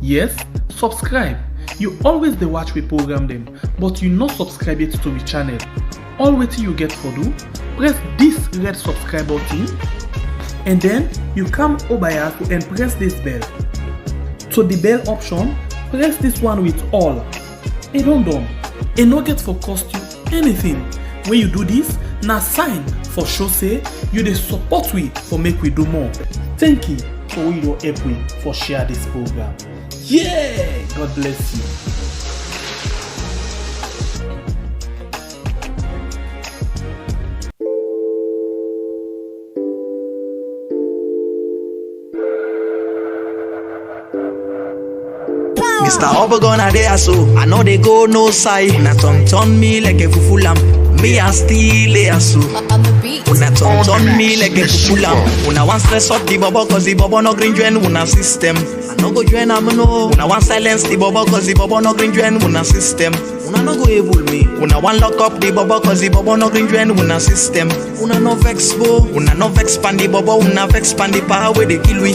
Yes, subscribe. You always dey watch we program them, but you not subscribe yet to the channel. All wetin you get for do, press this red subscribe button and then you come over here and press this bell. To the bell option, press this one with all. And done. And no get for cost you anything. When you do this, na sign for show say you dey support we for make we do more. Thank you for we don help we for share this program. Yeah, God bless you. Mr. Obagona there so I know they go no side. Na turn me like a fufu lamp. Me a still there so. Una turn me like a fufu lamp. Una want stress up the bubble cause the bubble no green join una system. I no go join am no. Una want silence the bubble cause the bubble no green join una system. Una no go evil me. Una want lock up the bubble cause the bubble no green join una system. Una no vex bo. Una no vex pan the bubble. Una vex pan the power where they kill we.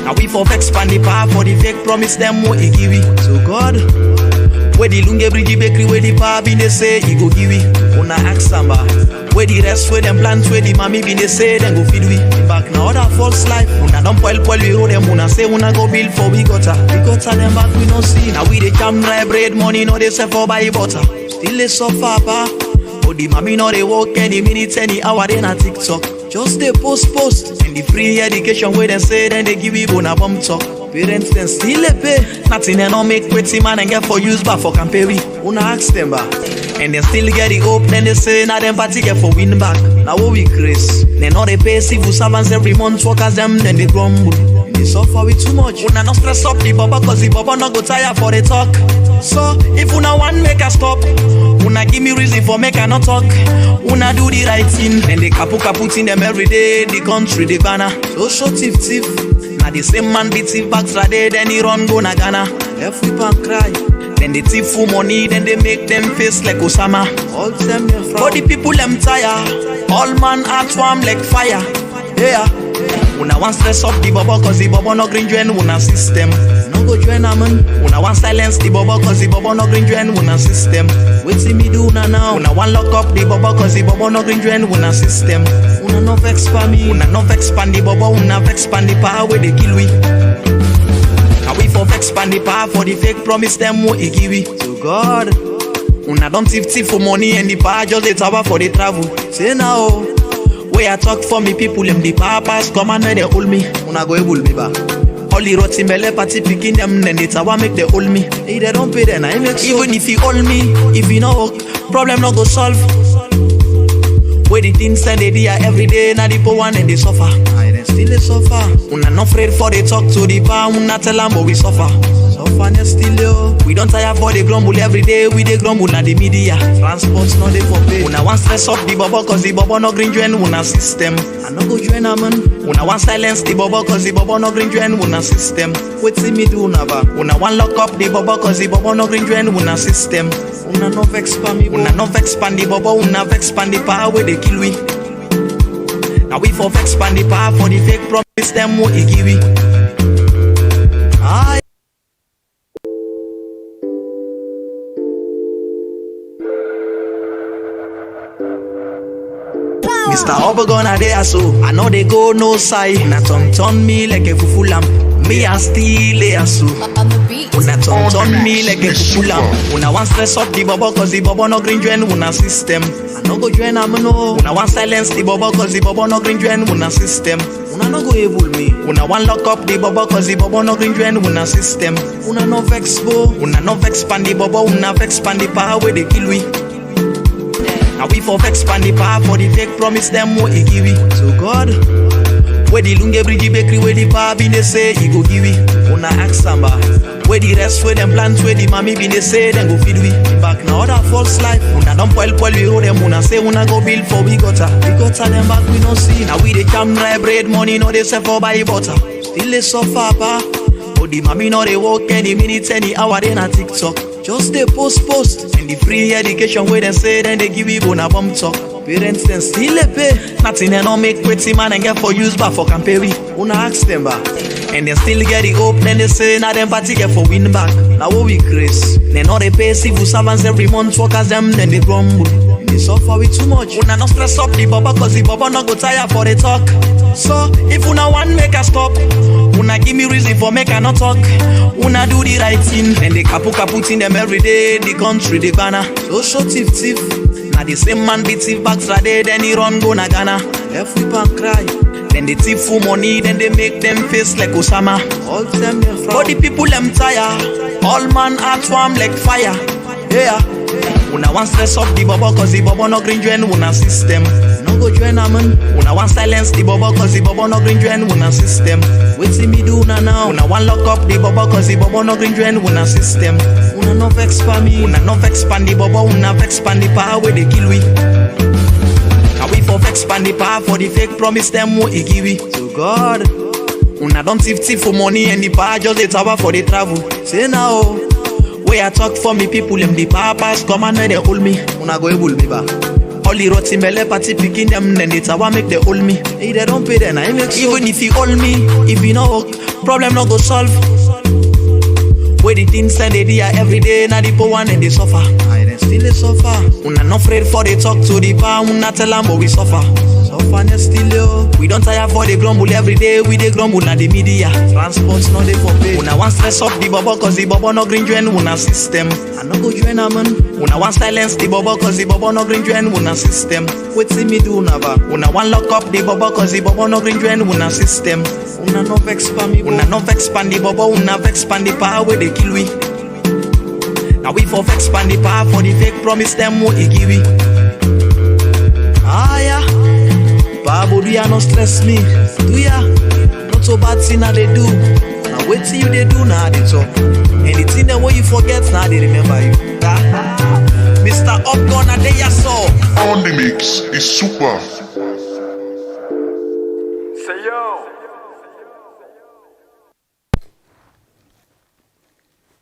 Now we for vex pan the power for the fake promise them what he give we. So God, where the lunge bridge bakery where the power be they say he go give we. Una ask samba. Where the rest where them plants where the mommy be they say then go feed we. Back now other false life. Una don't spoil we roll them. Una say una go build for we got her. We got her them back we no see. Now we the jam dry bread money no they sell for buy butter. Still they suffer pa. Oh the mommy no they walk any minute any hour then a TikTok. Just they post and the free education where they say then they give you bona bum talk. Parents then still they pay. Nothing they no make pretty man and get for use back for campaign. Una ask them back. And they still get the hope then they say now them party get for win back. Now what we grace. They know they pay civil servants every month workers them then they grumble. And they suffer with too much. Una no stress up the baba cause the baba no go tire for the talk. So if una want make a stop, una give me reason for make I not talk. Una do the right thing. Then they put in them every day. The country the banner. So show thief. Now the same man beat thief back Friday. Then he run go na Ghana. Left whip and cry. Then they thief for money. Then they make them face like Osama. All them but the people them tire. All man heart warm like fire. Yeah. Una want stress up the bubble cause the bubble no green join una system. No go join a man. Una want silence the bubble cause the bubble no green join una system. Wait see me do now. Una want lock up the bubble cause the bubble no green join una system. Una no vex pa me. Una no vex pan the bubble. Una vex pan the power where they kill we. Now we for vex pan the power for the fake promise them what he give we. So God, una don't thief for money and the power just the tower for the travel. Say now. Where I talk for me people them the papas come and they hold me. Una go able me back. All the roti mele party picking them then the tower make they hold me. Hey they don't pay then I make so. Even if you hold me, if you no work, problem no go solve. Where the things send they there every day now the poor one and they suffer. I then still they suffer. Una not afraid for they talk to the power. Una tell them but we suffer. Suffer still yo. We don't tire for the grumble every day. We they grumble na the media. Transports no they for pay. Una want stress up the bubble cause the bubble no green join una system. I no go join a man. Una want silence the bubble cause the bubble no green join una system. Wait see me do never. Una want lock up the bubble cause the bubble no green join una system. Una no vex pan me. Una no vex pan the bubble. Una vex pan the power where they kill we. Now we for vex pan the power for the fake promise them what he give we. Mr. Obagona there so I know they go no side. Una turn me like a fufu lamp. Me a still there so. Una turn me like a fufu lamp. Una want stress up the bubble cause the bubble no green join una system. I no go join am no. Una want silence the bubble cause the bubble no green join una system. Una no go evil me. Una want lock up the bubble cause the bubble no green join una system. Una no vex bo. Una no vex pan the bubble. Una vex pan the power where they kill we. Now we for vex pan the power for the fake promise them what he give we. So God, where the lunge bridge bakery where the power be they say he go give we. Una ask samba. Where the rest where them plants where the mommy be they say then go feed we. Back now other false life. Una don't spoil we roll them. Una say una go build for we got her. We got her them back we no see. Now we the jam dry bread money no they sell for buy butter. Still they suffer pa. Oh the mommy no they walk any minute any hour then a TikTok. Just they post and the free education where they say then they give you bona bum talk. Parents then still they pay. Nothing they no make pretty man and get for use back for campaign. Una ask them back. And then still get the hope, then they say, now them party get for win back. Now what we grace? They know they pay civil servants every month, workers them, then they grumble. They suffer with too much. Una not stress up the baba, cause the baba not go tire for the talk. So, if una want make a stop, una give me reason for make a not talk. Una do the right thing, and they put in them every day, the country, the banner. So thief. Now the same man be thief back Friday, then he run go na Ghana. Left whip and cry. Then they thief for money, then they make them face like Osama. All them but the people them tire. All man heart warm like fire. Yeah. Una want stress up the baba cause the baba no green join una system. No go join a man. Una want silence the baba cause the baba no green join una system. Wait see me do now. Una want lock up the baba cause the baba no green join una system. Una no vex for me. Una no vex pan the baba. Una vex pan the power where they kill we. Now we for vex pan the power for the fake promise them what he give we. To God. Una don't thief for money and the power just the tower for the travel. Say now. Where I talk for me people, them the papas come and they hold me. Una go able me back. All the roti mele party picking them, then it's how make they hold me. If they don't pay, then I make sure. Even if you hold me, if you know problem not go solve. Where the things send they do every day, now the poor one and they suffer. I then still they suffer. Una not afraid for they talk to the power, una tell them but we suffer. Suffer still yo. We don't tire for the grumble every day, we they grumble na the media. Transports not they for pay. Una want stress up the baba cause the baba no green join una system. I no go join a man. Una want silence the baba cause the baba no green join una system. Wait see me do never. Una want lock up the baba cause the baba no green join una system. Una no vex pa me. Una no vex pan the baba, una vex pan the power where they kill we. Now we for vex pan the power for the fake promise them what he give we. Ah yeah. Babu do ya no stress me. Do ya? Not so bad thing that they do. Now wait till you they do now they talk. Anything that way you forget now they remember you. Mr. Upton a day ya saw. On the mix is super. Say yo.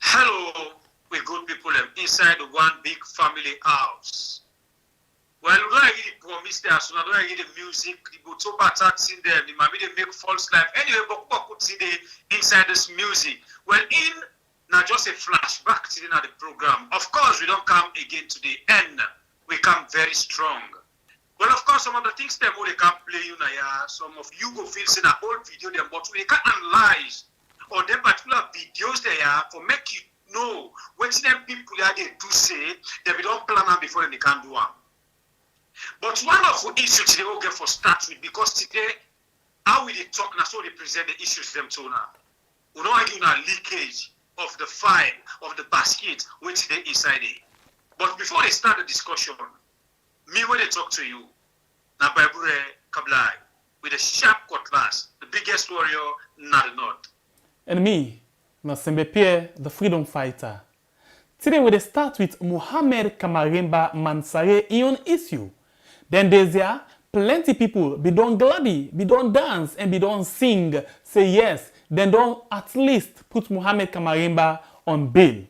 Hello, we good people inside the one big family house. Well, we don't really promise there, so we don't really the music, the botoba attacks in there, the maybe they make false life. Anyway, but could see the inside this music. Well, in now just a flashback to the program. Of course, we don't come again to the end. We come very strong. Well, of course, some of the things them they can play you now. Some of you go feel in an old video them, but we can analyze on them particular videos there for make you know what them people they do say that we don't plan on before they can do one. But one of the issues today we'll get for start with because today how we talk now so they present the issues them to now. We don't argue now leakage of the file of the basket which they inside it. But before they start the discussion, me when they talk to you, now Bible Kablai with a sharp cutlass, the biggest warrior, not the north. And me, Nasembe Pierre, the freedom fighter. Today we start with Mohamed Kamaremba Mansare on issue. Then there's here, plenty people be done gladdy, be done dance, and be done sing, say yes, then don't at least put Mohamed Kamaremba on bail.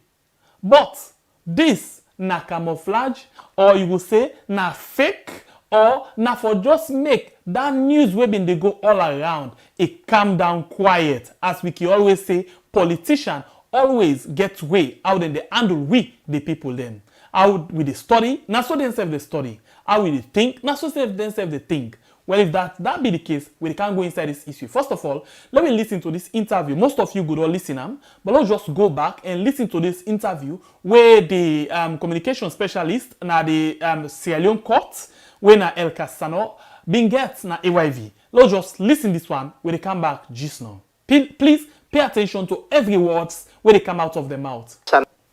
But this na camouflage, or you will say na fake, or na for just make that news wey been dey go all around, it calm down quiet. As we can always say, politicians always get way how then they handle we, the people them. How we dey study, na so they self the study. How we dey think, na so they self the think. Well, if that be the case, we can't go inside this issue. First of all, let me listen to this interview. Most of you good or listen, but let's just go back and listen to this interview where the communication specialist na the Sierra Leone court, where na El Cassano, been get na AYV. Let's just listen this one when they come back just now. Please pay attention to every words when they come out of their mouth.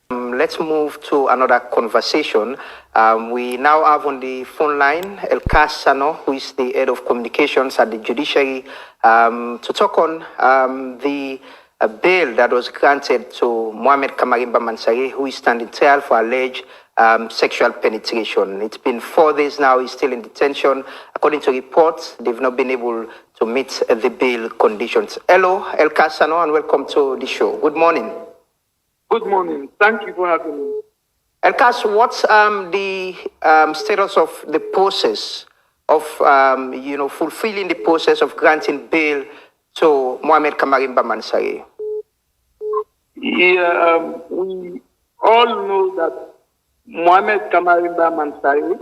Let's move to another conversation. We now have on the phone line El Cassano, who is the head of communications at the judiciary, to talk on the bail that was granted to Mohamed Kamaremba Mansare, who is standing trial for alleged sexual penetration. It's been 4 days now. He's still in detention. According to reports, they've not been able to meet the bail conditions. Hello, El Cassano, and welcome to the show. Good morning. Good morning. Thank you for having me. El Cas, what's the status of the process of, fulfilling the process of granting bail to Mohamed Kamarimba Mansari? Yeah, we all know that Mohamed Kamarimba Mansari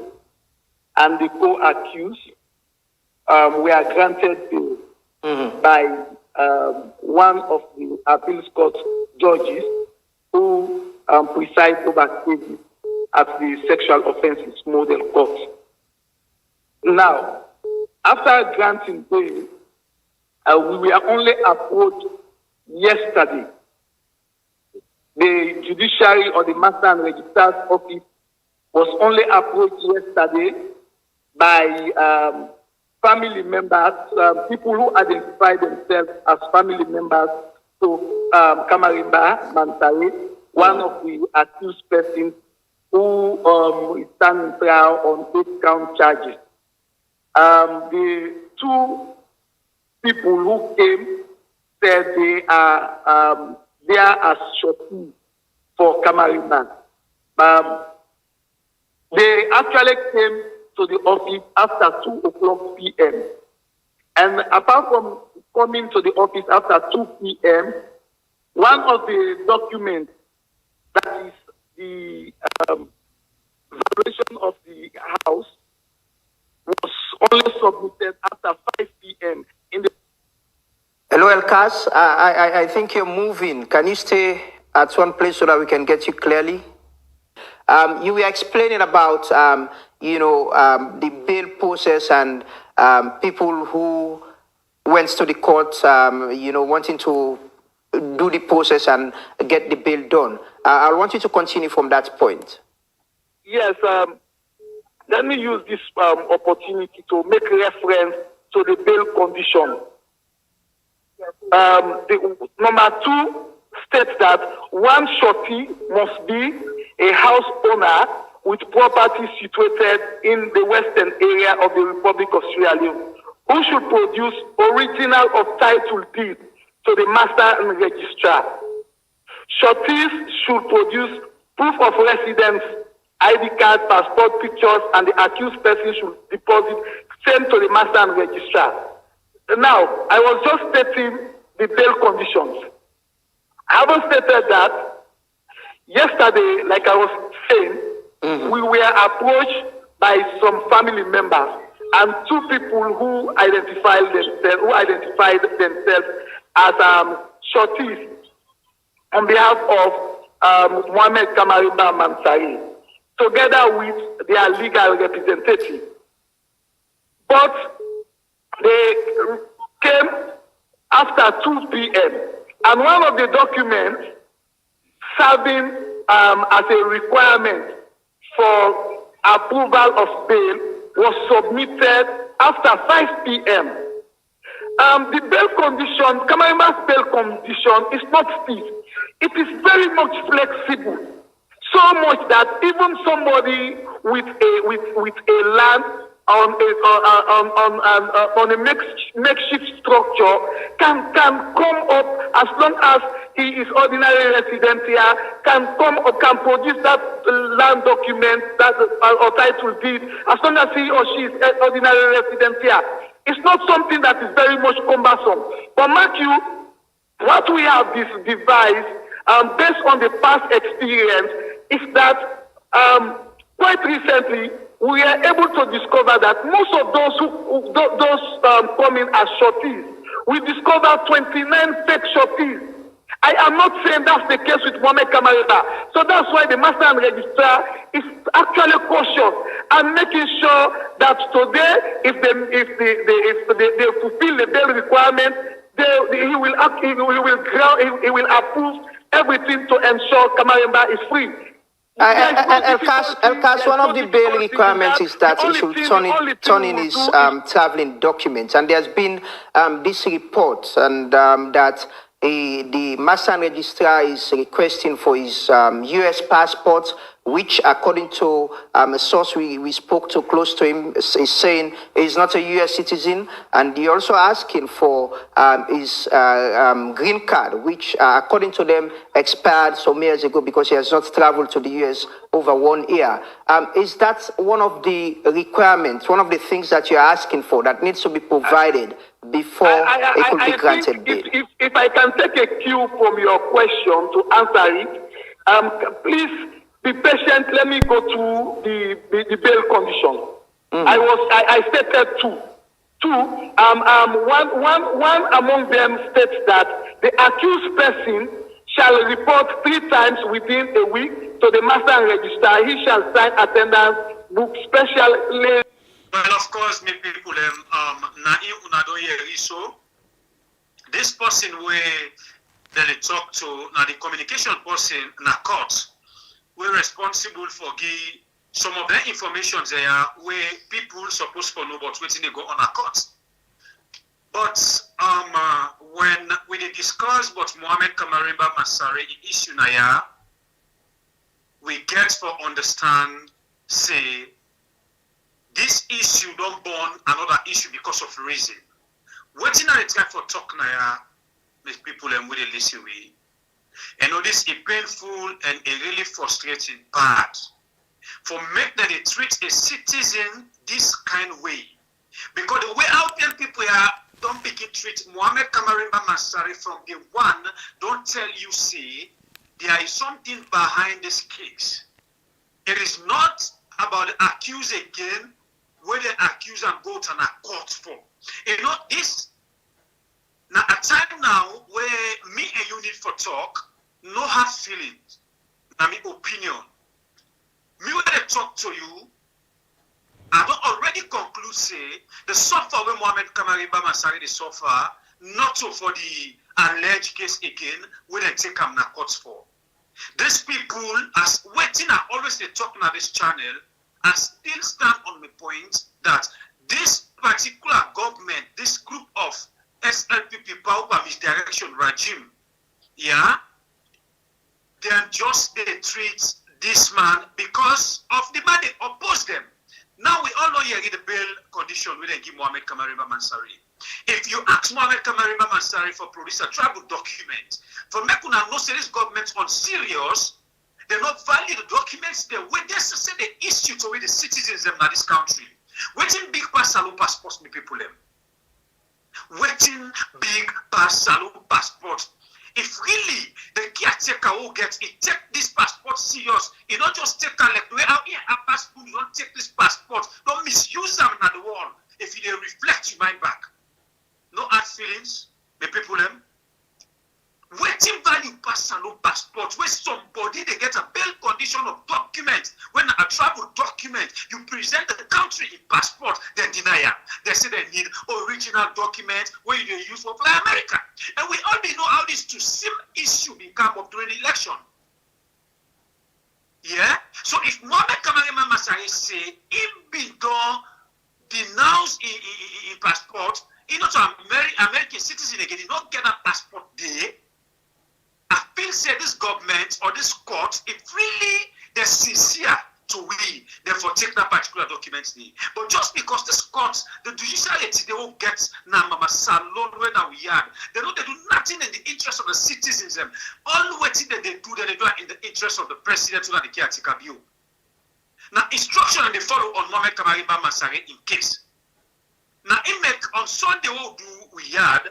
and the co-accused were granted bail by one of the appeals court judges who preside over cases at the Sexual Offences Model Court. Now, after granting bail, we were only approached yesterday. The judiciary or the Master and Registrar's office was only approached yesterday by family members, people who identify themselves as family members to Kamarimba Mansari, one of the accused persons who is standing trial on 8-count charges. The two people who came said they are there as shorties for Kamarimba. They actually came to the office after 2:00 p.m. And apart from coming to the office after 2 p.m., one of the documents, that is the valuation of the house, was only submitted after 5 p.m. in the... Hello, Elkas. I think you're moving. Can you stay at one place so that we can get you clearly? You were explaining about, the bail process and people who went to the court, wanting to do the process and get the bail done. I want you to continue from that point. Yes, let me use this opportunity to make reference to the bail condition. The number 2 states that one shorty must be a house owner with property situated in the western area of the Republic of Sierra Leone, who should produce original of title deed to the Master and Registrar. Shorties should produce proof of residence, ID card, passport pictures, and the accused person should deposit same to the Master and Registrar. Now, I was just stating the bail conditions. I haven't stated that. Yesterday, like I was saying, we were approached by some family members and 2 people who identified themselves as shorties on behalf of Mohamed Kamarimba Mansari, together with their legal representative. But they came after 2 p.m. and one of the documents serving as a requirement for approval of bail was submitted after 5 p.m. The bail condition, Kamarimba's bail condition, is not stiff. It is very much flexible, so much that even somebody with a land on a makeshift structure can come up, as long as he is ordinary resident here, can come up, can produce that land document, that or title deed, as long as he or she is ordinary resident here. It's not something that is very much cumbersome. But mark you, what we have devised, based on the past experience, is that quite recently we are able to discover that most of those who come in as shorties, we discover 29 fake shorties. I am not saying that's the case with Mohamed Kamarimba. So that's why the Master and Registrar is actually cautious and making sure that today, if they fulfill the bail requirement, he will approve everything to ensure Kamarimba is free. Elkas, one of the bail requirements is that he should turn in his traveling documents, and there's been this report and that the Master and Registrar is requesting for his U.S. passport, which, according to a source we spoke to close to him, is saying he's not a U.S. citizen, and they're also asking for his green card, which, according to them, expired some years ago because he has not traveled to the U.S. over 1 year. Is that one of the requirements, one of the things that you're asking for that needs to be provided before it could be granted bail? If I can take a cue from your question to answer it, please be patient. Let me go to the bail condition. I stated two. One among them states that the accused person shall report 3 times within a week to the master and registrar. He shall sign attendance book specially. Well, of course, me people, so this person where they talk to, now the communication person in a court, we're responsible for give some of the information there where people supposed to know about waiting they go on a court. But when we discuss what Mohamed Kamarimba Masari issue naya, we get to understand, say, this issue don't born another issue because of reason. Waiting at the time for talk naya, these people and with the listen we. And all this is painful and a really frustrating part. For make that they treat a citizen this kind of way. Because the way out there people are don't begin treat Mohamed Kamarimba Masari from the one, don't tell you see there is something behind this case. It is not about the accused again, where the accused and go to a court for. You know, this now a time now where me and you need for talk, no hard feelings, na me opinion. Me when I talk to you, I don't already conclude say the suffer when Mohamed Kamarimba Masari the suffer, not so for the alleged case again, where they take him na court for. These people, as waiting and always they talking on this channel, I still stand on the point that this particular government, this group of SLPP power misdirection regime, yeah, they treat this man because of the man they oppose them. Now we all know here in the bail condition where they give Mohamed Kamarimba Masari. If you ask Mohamed Kamarimba Masari for produce a travel document, for Mekuna no say this government on serious, they not value the documents the way they say they issue to the citizens them in this country. Waiting big pass salon passports me people them. Waiting big pass salon passports. If really the caretaker will get it, take this passport serious. You don't just take a like the way out here a passport, you don't take this passport. Don't misuse them at the wall. If you reflect your mind back. No hard feelings, the people them. Waiting value pass and no passport. Where somebody they get a bail condition of document. When a travel document, you present the country in passport, then deny it. They say they need original document where you use for fly America. And we already know how this to same issue become up during the election. Yeah? So if Mohamed Kamarimba Masari say him be done denounce in passport, he not an American citizen again, he not get a passport there. I feel say this government or this court, if really they're sincere to we, therefore take that particular document there. But just because this court, the judiciality, they won't get mama salon when we are. They know they do nothing in the interest of the citizens. All the thing that they do it in the interest of the president and the caretaker view. Now instruction and they follow on Mohamed Kamarimba Masari in case. Now on Sunday what do we had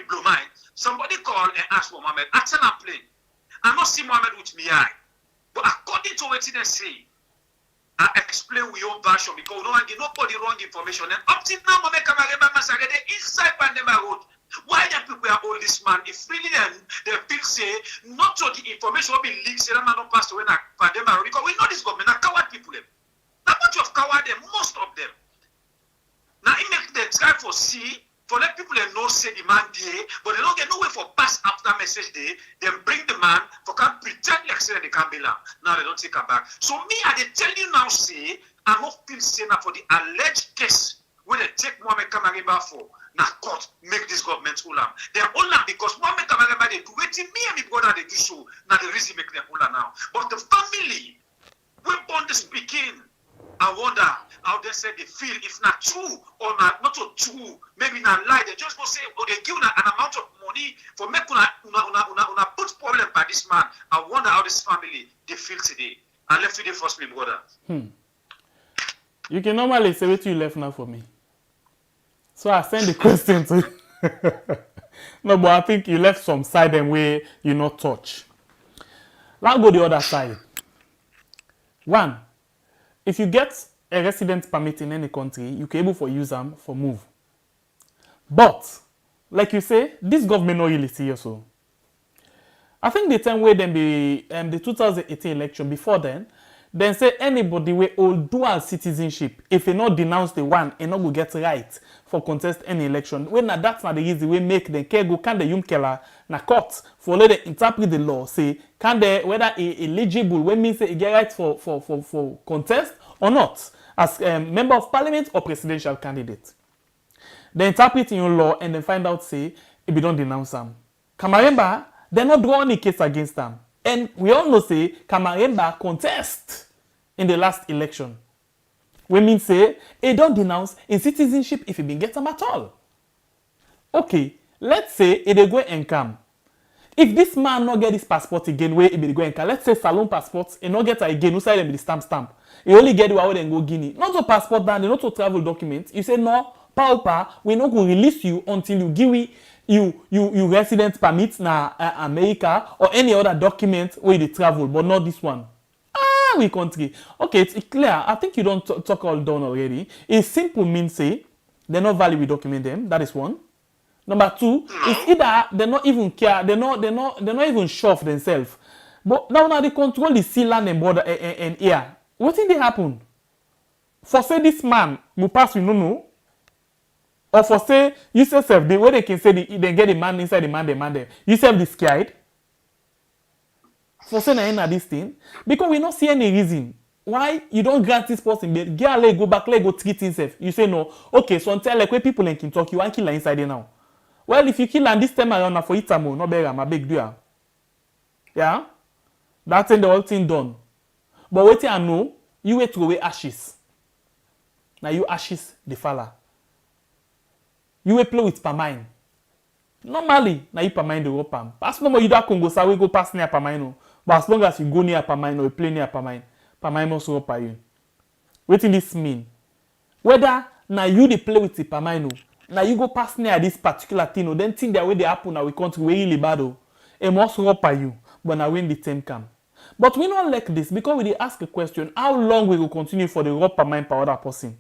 blow mine. Somebody called and asked for Mohamed. I tell him plain. I not see Mohamed with me eye. But according to what they say, I explain with your version because we don't give nobody wrong information. And up till now, Mohamed Kamarimba Masari, they inside Pandema Road. Why the people are all this man? If really them, they feel say, not so the information will be leaked, say that man don't pass away in Pandema Road. Because we know this government, are coward people. Them. Now, bunch of coward them, most of them. Now, it make them try for see, for let people they know say the man there, but they don't get no way for pass after message day. Then bring the man for can pretend like say they can't be now. Now they don't take her back. So me, I they tell you now say, I not feel say now for the alleged case where they take Mohamed Kamarimba for now court make this government hold they are hold because Mohamed Kamarimba they do waiting me and my brother they do so. Now the reason make them hold now. But the family we born this speaking. I wonder how they say they feel if not true or not so true, maybe not lie. They just go say, oh, they give an amount of money for make una put problem by this man. I wonder how this family they feel today. I left today first, my brother. You can normally say what you left now for me. So I send the question to no, but I think you left some side and where you not touch. Let's go the other side. One, if you get a residence permit in any country, you can able for use them for move. But, like you say, this government not really serious. So. I think the time where then the 2018 election, before then say anybody will hold dual citizenship, if they not denounce the one, and not go get right for contest any election. When that's not the reason we make them can go can the yumkela na court for let them interpret the law, say can they whether eligible when means say get right for contest or not as member of parliament or presidential candidate. They interpret in your law and then find out say if you don't denounce them. Kamaremba, they not draw any case against them. And we all know say Kamaremba contest in the last election. We mean say he don't denounce in citizenship if he been get them at all. Okay, let's say he dey go and come. If this man not get his passport again, where he be go and come, let's say salon passport, he not get it again, inside them be the stamp. He only get it while they go Guinea. Not to passport down, not to travel document. You say no, pa, we not go release you until you give you resident permit na America or any other document where they travel, but not this one. We country. Okay, it's clear. I think you don't talk all done already. It's simple means say they not value we document them. That is one. Number two, it's either they not even care. They're not even sure of themselves. But now they control the sea, land, and border and air. What did they happen? For say this man will pass, we no know. Or for say you say self the way they can say they get the man inside the man there. You self the scared. For saying na this thing, because we not see any reason why you don't grant this person bail. Girl, let go back, let go treat himself. You say no. Okay, so until like when people in Kentucky, you want kill her inside there now. Well, if you kill her this time around, for it more, no better, my big deal. Yeah, that's the whole thing done. But wait till I know, you wait throw away ashes. Now you ashes the fella. You will play with Pamine. Normally, now you Pamine the rope palm. As long as you don't Congo, so we go pass near Pamine. But as long as you go near Pamine or you play near Pamine, Pamine must rope you. What does this mean? Whether now you they play with the Pamine, now you go pass near this particular thing, then think that way they happen now we country really bad. It must rope you. But now when the time come. But we don't like this because we dey ask a question: how long we will continue for the rope Pamine per other person?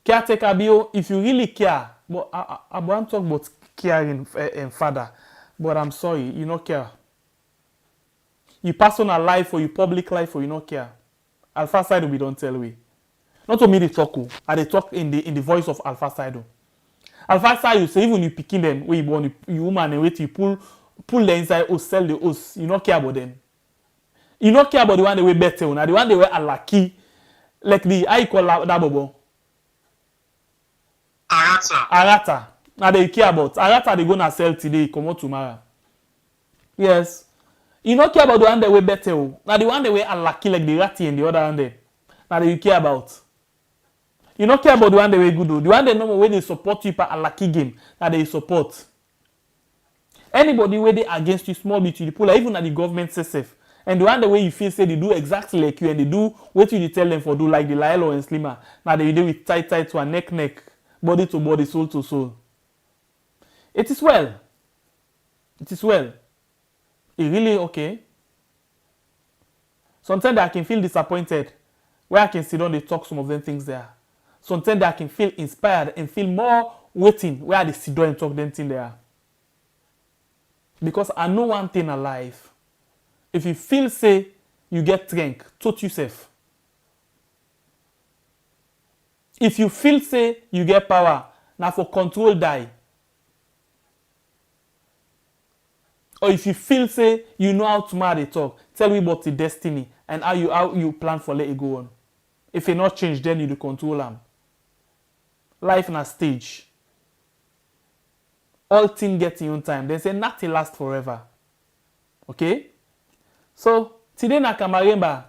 Caretaker bio, if you really care, but I want to talk about caring and father, but I'm sorry, you don't care. You personal life or your public life or you don't care. Alpha Side we don't tell we. Not to me the talk, I they talk in the voice of Alpha Side. Alpha Side you say even you picking them where you born you woman and wait you pull the inside or sell the host, you don't care about them. You don't care about the one they way better, now the one they way lucky, like the I call that bobo. Arata. Now they care about. Arata they gonna sell today, come out tomorrow. Yes. You don't care about the one that way better. Now the one that way unlucky like the ratty and the other one there. Now that you care about. You don't care about the one that way good though. The one that know where they support you for a lucky game. Now they support. Anybody where they against you, small bit you the pull, even at the government say safe. And the one the way you feel say they do exactly like you and they do what you tell them for do like the Lilo and Slimmer. Now they do with tight to a neck. Body to body, soul to soul. It is well. It is well. It really okay. Sometimes I can feel disappointed where I can sit down and talk some of them things there. Sometimes I can feel inspired and feel more waiting where I sit down and talk them things there. Because I know one thing alive. If you feel say you get strength, tote yourself. If you feel say you get power, now for control die. Or if you feel say you know how to marry talk, tell me about the destiny and how you plan for let it go on. If it not change, then you do control them. Life in a stage. All things get in your time. They say nothing lasts forever. Okay? So today na Kamaremba.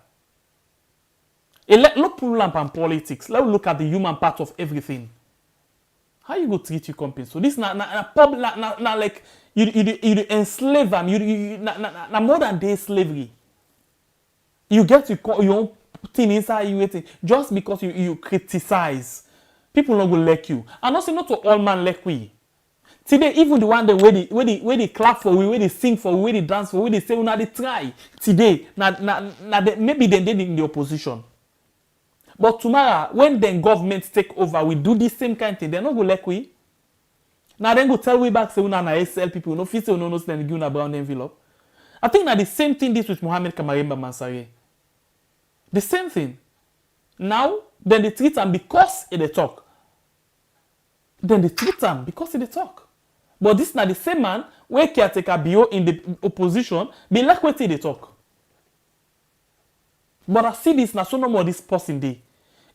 Look lamp and politics. Let's look at the human part of everything. How you go treat your company? So this na like you enslave them. You more than day slavery. You get your own thing inside you waiting just because you criticize. People not go like you. And also not to all man like we. Today, even the one that where they clap for we, where they sing for we, where they dance for we, where they say, now they try. Today, maybe they did in the opposition. But tomorrow, when the government take over, we do this same kind of thing. They're not go like we. Now then go tell we back say we na SL people, no fit say no stand give una brown envelope. I think that the same thing this with Mohammed Kamarimba Mansare. The same thing. Now, then they treat them because they talk. Then they treat them because they talk. But this na the same man where caretaker bio in the opposition be like what they talk. But I see this na so no more this person day.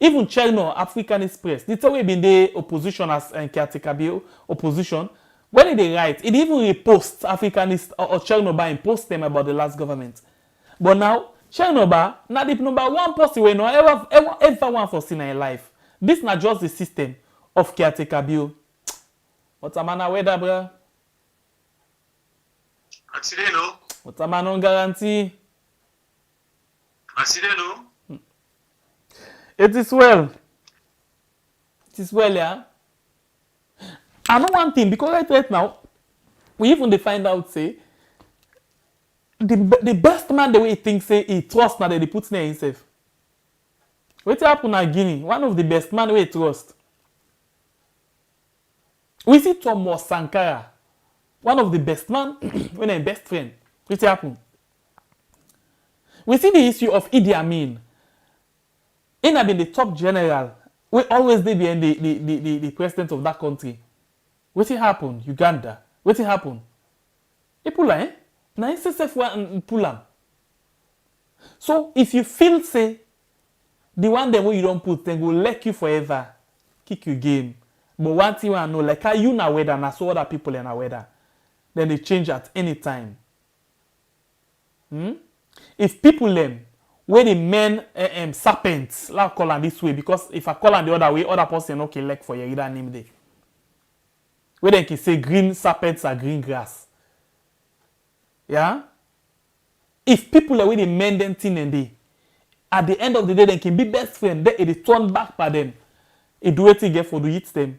Even China, African Express, the way been the opposition as caretaker bio opposition. When they write, it even repost Africanist or Chernobyl and post them about the last government. But now, Chernobyl, not the number one person we know ever one for in their life. This not just the system of caretaker bill. What's a man weather, bro? Accident, no? What's a man on guarantee? Accident, no? It is well. It is well, yeah. I know one thing, because right now, we even find out, say, the best man the way he thinks, say, he trusts now that he puts near himself. What happened in Guinea? One of the best man the way he trusts. We see Thomas Sankara, one of the best man, when a best friend. What happened? We see the issue of Idi Amin. He had been the top general. We always did behind the president of that country. What happened? Uganda. What happened? He pull am, na SSF one pull am. So if you feel say the one that you don't put, then go let you forever, kick you game. But one thing I know, like how you na weather, and so other people in a weather, then they change at any time. If people them where the men serpents, like call them this way, because if I call them the other way, other person okay like for your either name there. Where they can say green serpents are green grass. Yeah? If people are with the men them thing and they, at the end of the day, they can be best friends, they turn back by them. It do what they get for to eat them.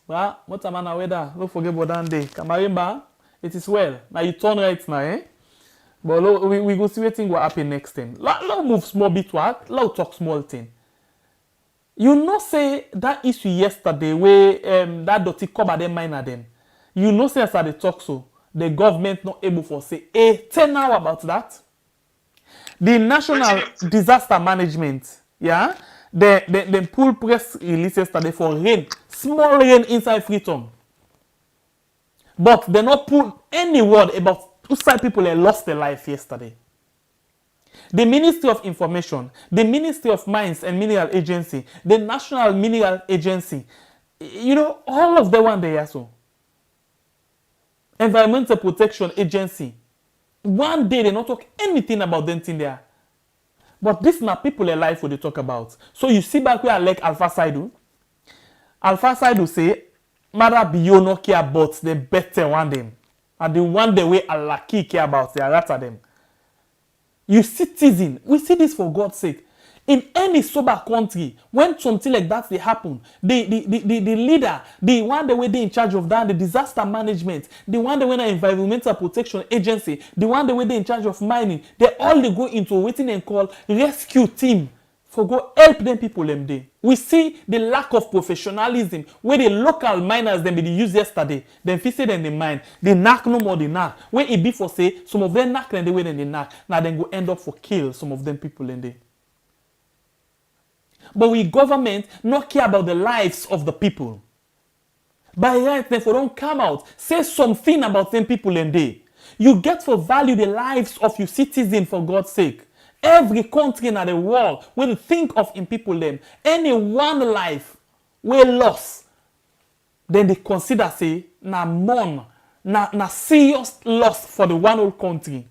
Well, what a man weather. Don't forget about that day. Kamarimba, it is well. Now you turn right now, eh? But we go see what thing will happen next time. Let move small bit work, let talk small thing. You know say that issue yesterday where that dirty cover them minor them. You know say as they talk so, the government not able for say 10 hours about that. The National Disaster Management, yeah, they pull press release yesterday for rain, small rain inside Freetown. But they not pull any word about who side people that lost their life yesterday. The Ministry of Information, the Ministry of Mines and Mineral Agency, the National Mineral Agency, you know, all of them one day also. Environmental Protection Agency. One day they not talk anything about them thing there. But this now people in life what they talk about. So you see back where I like Alpha Saidu. Alpha Saidu say, Mother Biyo no care about the better one them. And the one the way Allah care about, they are rather them. You citizen, we see this for God's sake. In any sober country, when something like that they happen, the leader, the one the way they in charge of that, the disaster management, the one the way the environmental protection agency, the one the way they in charge of mining, they all they go into waiting and call rescue team for go help them people them day. We see the lack of professionalism where the local miners them be used yesterday, then fisted in the mine, they knack no more they knack. Where it be for say some of them knack and the way they knack, now then go end up for kill some of them people in there. But we government not care about the lives of the people. By right, therefore, don't come out, say something about them people in there. You get to value the lives of your citizens for God's sake. Every country in the world will think of in people them. Any one life will lost. Then they consider say na mourn, na serious loss for the one whole country.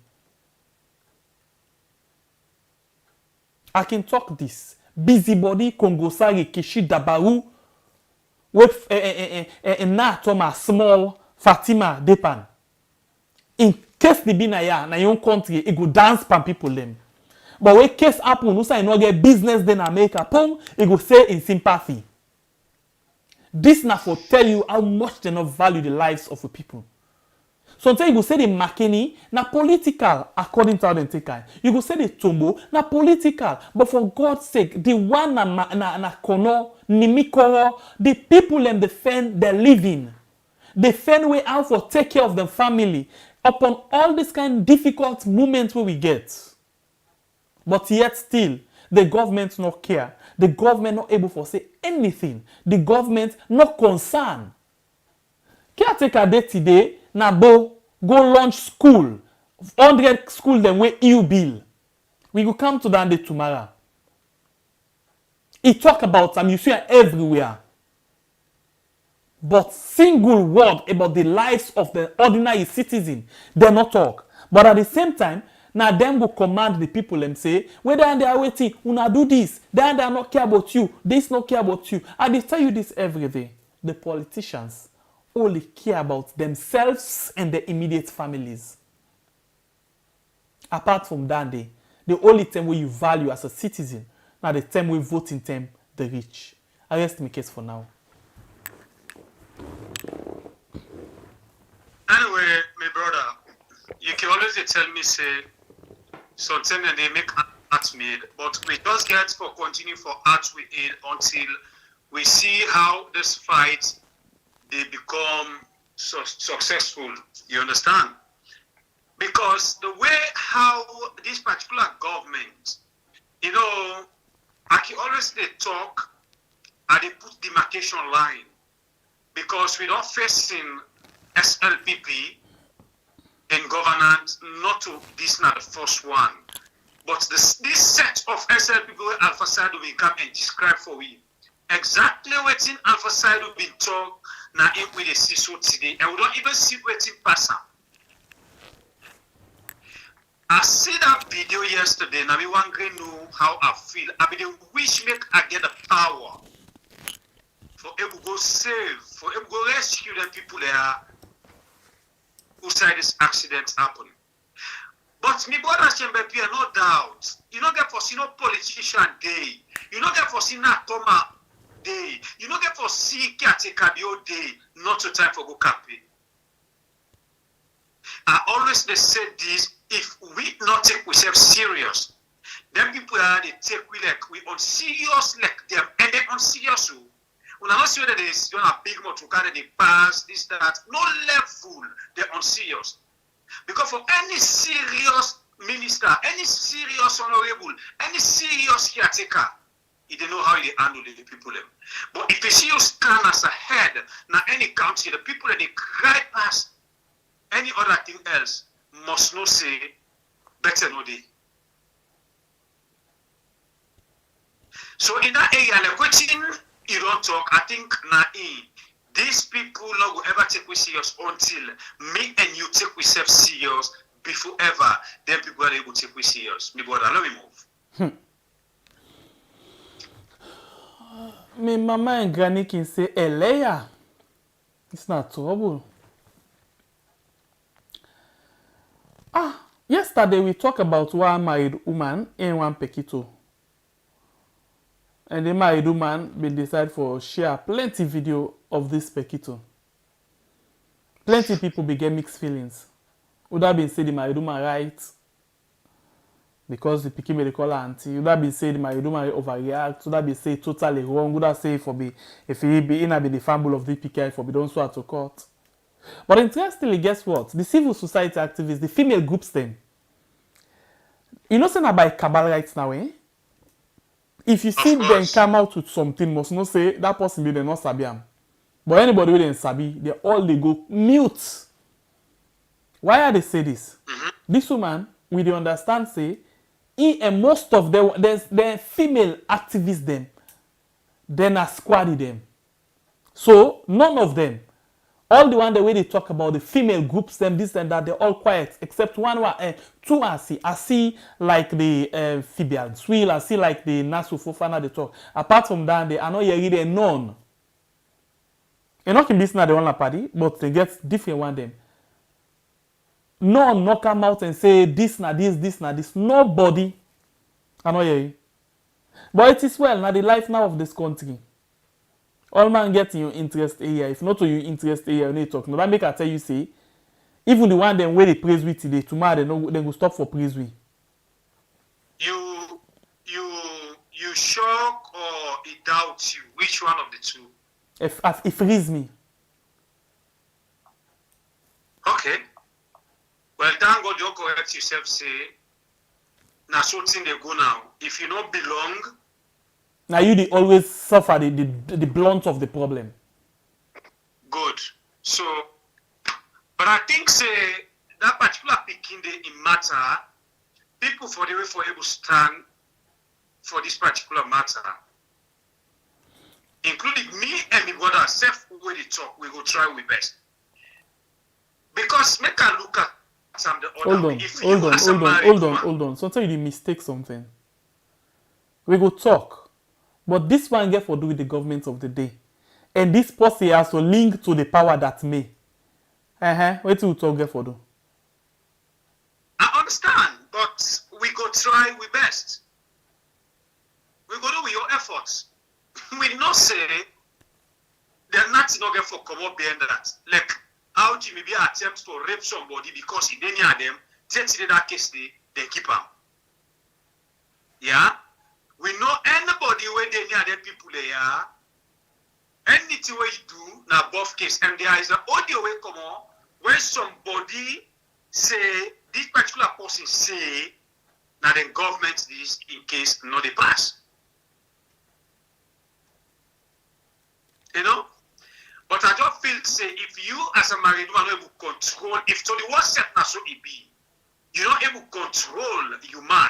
I can talk this. Busybody Kongosari Kishi Dabaru with na Thomas small Fatima Depan. In case the be na your country, it go dance pan people them. But when case happen, who say no get business then America, pong, he go say in sympathy. This na for tell you how much they not value the lives of the people. Sometimes you go say the McKinney na political according to how they take it. You go say the Tombo na political, but for God's sake, the one na kono nimikoro, the people and defend their living, defend way out for take care of their family upon all this kind of difficult moments where we get. But yet still, the government not care. The government not able to say anything. The government not concerned. Caretaker day today, na go launch school. 100 school them where EU bill. We will come to that day tomorrow. He talk about them, you see it everywhere. But single word about the lives of the ordinary citizen, they not talk. But at the same time, now them go command the people and say, whether they are waiting, una do this, they are not care about you, this not care about you. I they tell you this every day. The politicians only care about themselves and their immediate families. Apart from that day, the only time where you value as a citizen, now the time we vote in them, the rich. I rest my case for now. Anyway, my brother, you can always tell me, say, something and they make art made, but we just get for continue for art we aid until we see how this fight they become successful. You understand? Because the way how this particular government, you know, I can always they talk and they put demarcation line because we don't facing SLPP in governance, not to this not the first one, but this set of SLPP Alpha Side will come and describe for we exactly what in Alpha Side will be talk now if we see so today, and we don't even see what in pass. I see that video yesterday, and I want to know how I feel. I mean, wish make I get the power for able to go save, for able to go rescue the people there who side this accident happen. But me brother Chembe Pierre, no doubt. You don't get for see no politician day. You don't get for see na Toma day. You don't get for see caretaker day. Not to time for go campaign. I always they say this: if we not take ourselves serious, then people are they take we like we on serious like them and they on serious. When I not see whether there's a big motor to carry the pass, this, that, no level, they're unserious. Because for any serious minister, any serious honorable, any serious caretaker, he don't know how they handle the people. But if you see you stand as a head, now any country, the people that they cry past any other thing else must not say better no day. So in that area, like waiting, you don't talk. I think these people not will ever take we serious until me and you take we self serious before ever. Then people are able to take we serious. Me brother, let me move. My mama and granny can say, Eleya, it's not trouble. Yesterday we talked about one married woman and one Pekito. And the married woman been decide for share plenty video of this Pekito. Plenty people begin mixed feelings. Would have been say the married woman right because the pikin may call her auntie. Would have been say the married woman overreact. Would have been say totally wrong. Would have say for be if he be in be the fumble of the PK for be don't swear to court. But interestingly, guess what? The civil society activists, the female groups them. You know, saying about cabal rights now, eh? If you see them come out with something, must not say that person be not sabi am. But anybody with them sabi, they go mute. Why are they say this? This woman, we dey understand say, he and most of them, there's female activists them, then are squaddy them. So none of them, all the one the way they talk about the female groups, them this and that, they're all quiet except two I see like the Fibian Swill, I see like the Nasu Fofana they talk. Apart from that, they are not really none. And not in this not the one party, but they get different one them. None not come out and say this na this, this na this. Nobody. I know you. But it is well, now the life now of this country. All man get in your interest area. If not to your interest area, you need to talk. Now that make I tell you, say, even the one them where they praise we today, tomorrow they go stop for praise we. You shock or it doubts you? Which one of the two? It frees me. Okay. Well, thank God you correct yourself. Say, now something they go now. If you don't belong, now you they always suffer the blunt of the problem. good. So, but I think say that particular picking day in matter, people for the way for able stand for this particular matter, including me and my brother, self when they talk, we go try we best. Because make a look at some the other way. Hold on. Sometimes you mistake something. We go talk, but this one get for do with the government of the day, and this policy has to link to the power that may. What do you talk get for do? I understand, but we go try we best. We go do with your efforts. We not say they're not get for come up behind that. Like how Jimmy be attempts to rape somebody because he didn't hear them. Since in that case they keep him. Yeah, we know anybody where they near them people there. Anything where you do now both case, and there is an audio way come on where somebody say this particular person say now the government this in case not they pass. You know? But I just feel say if you as a married woman able to control, if to the worst set now so it be, you're not able to control your man.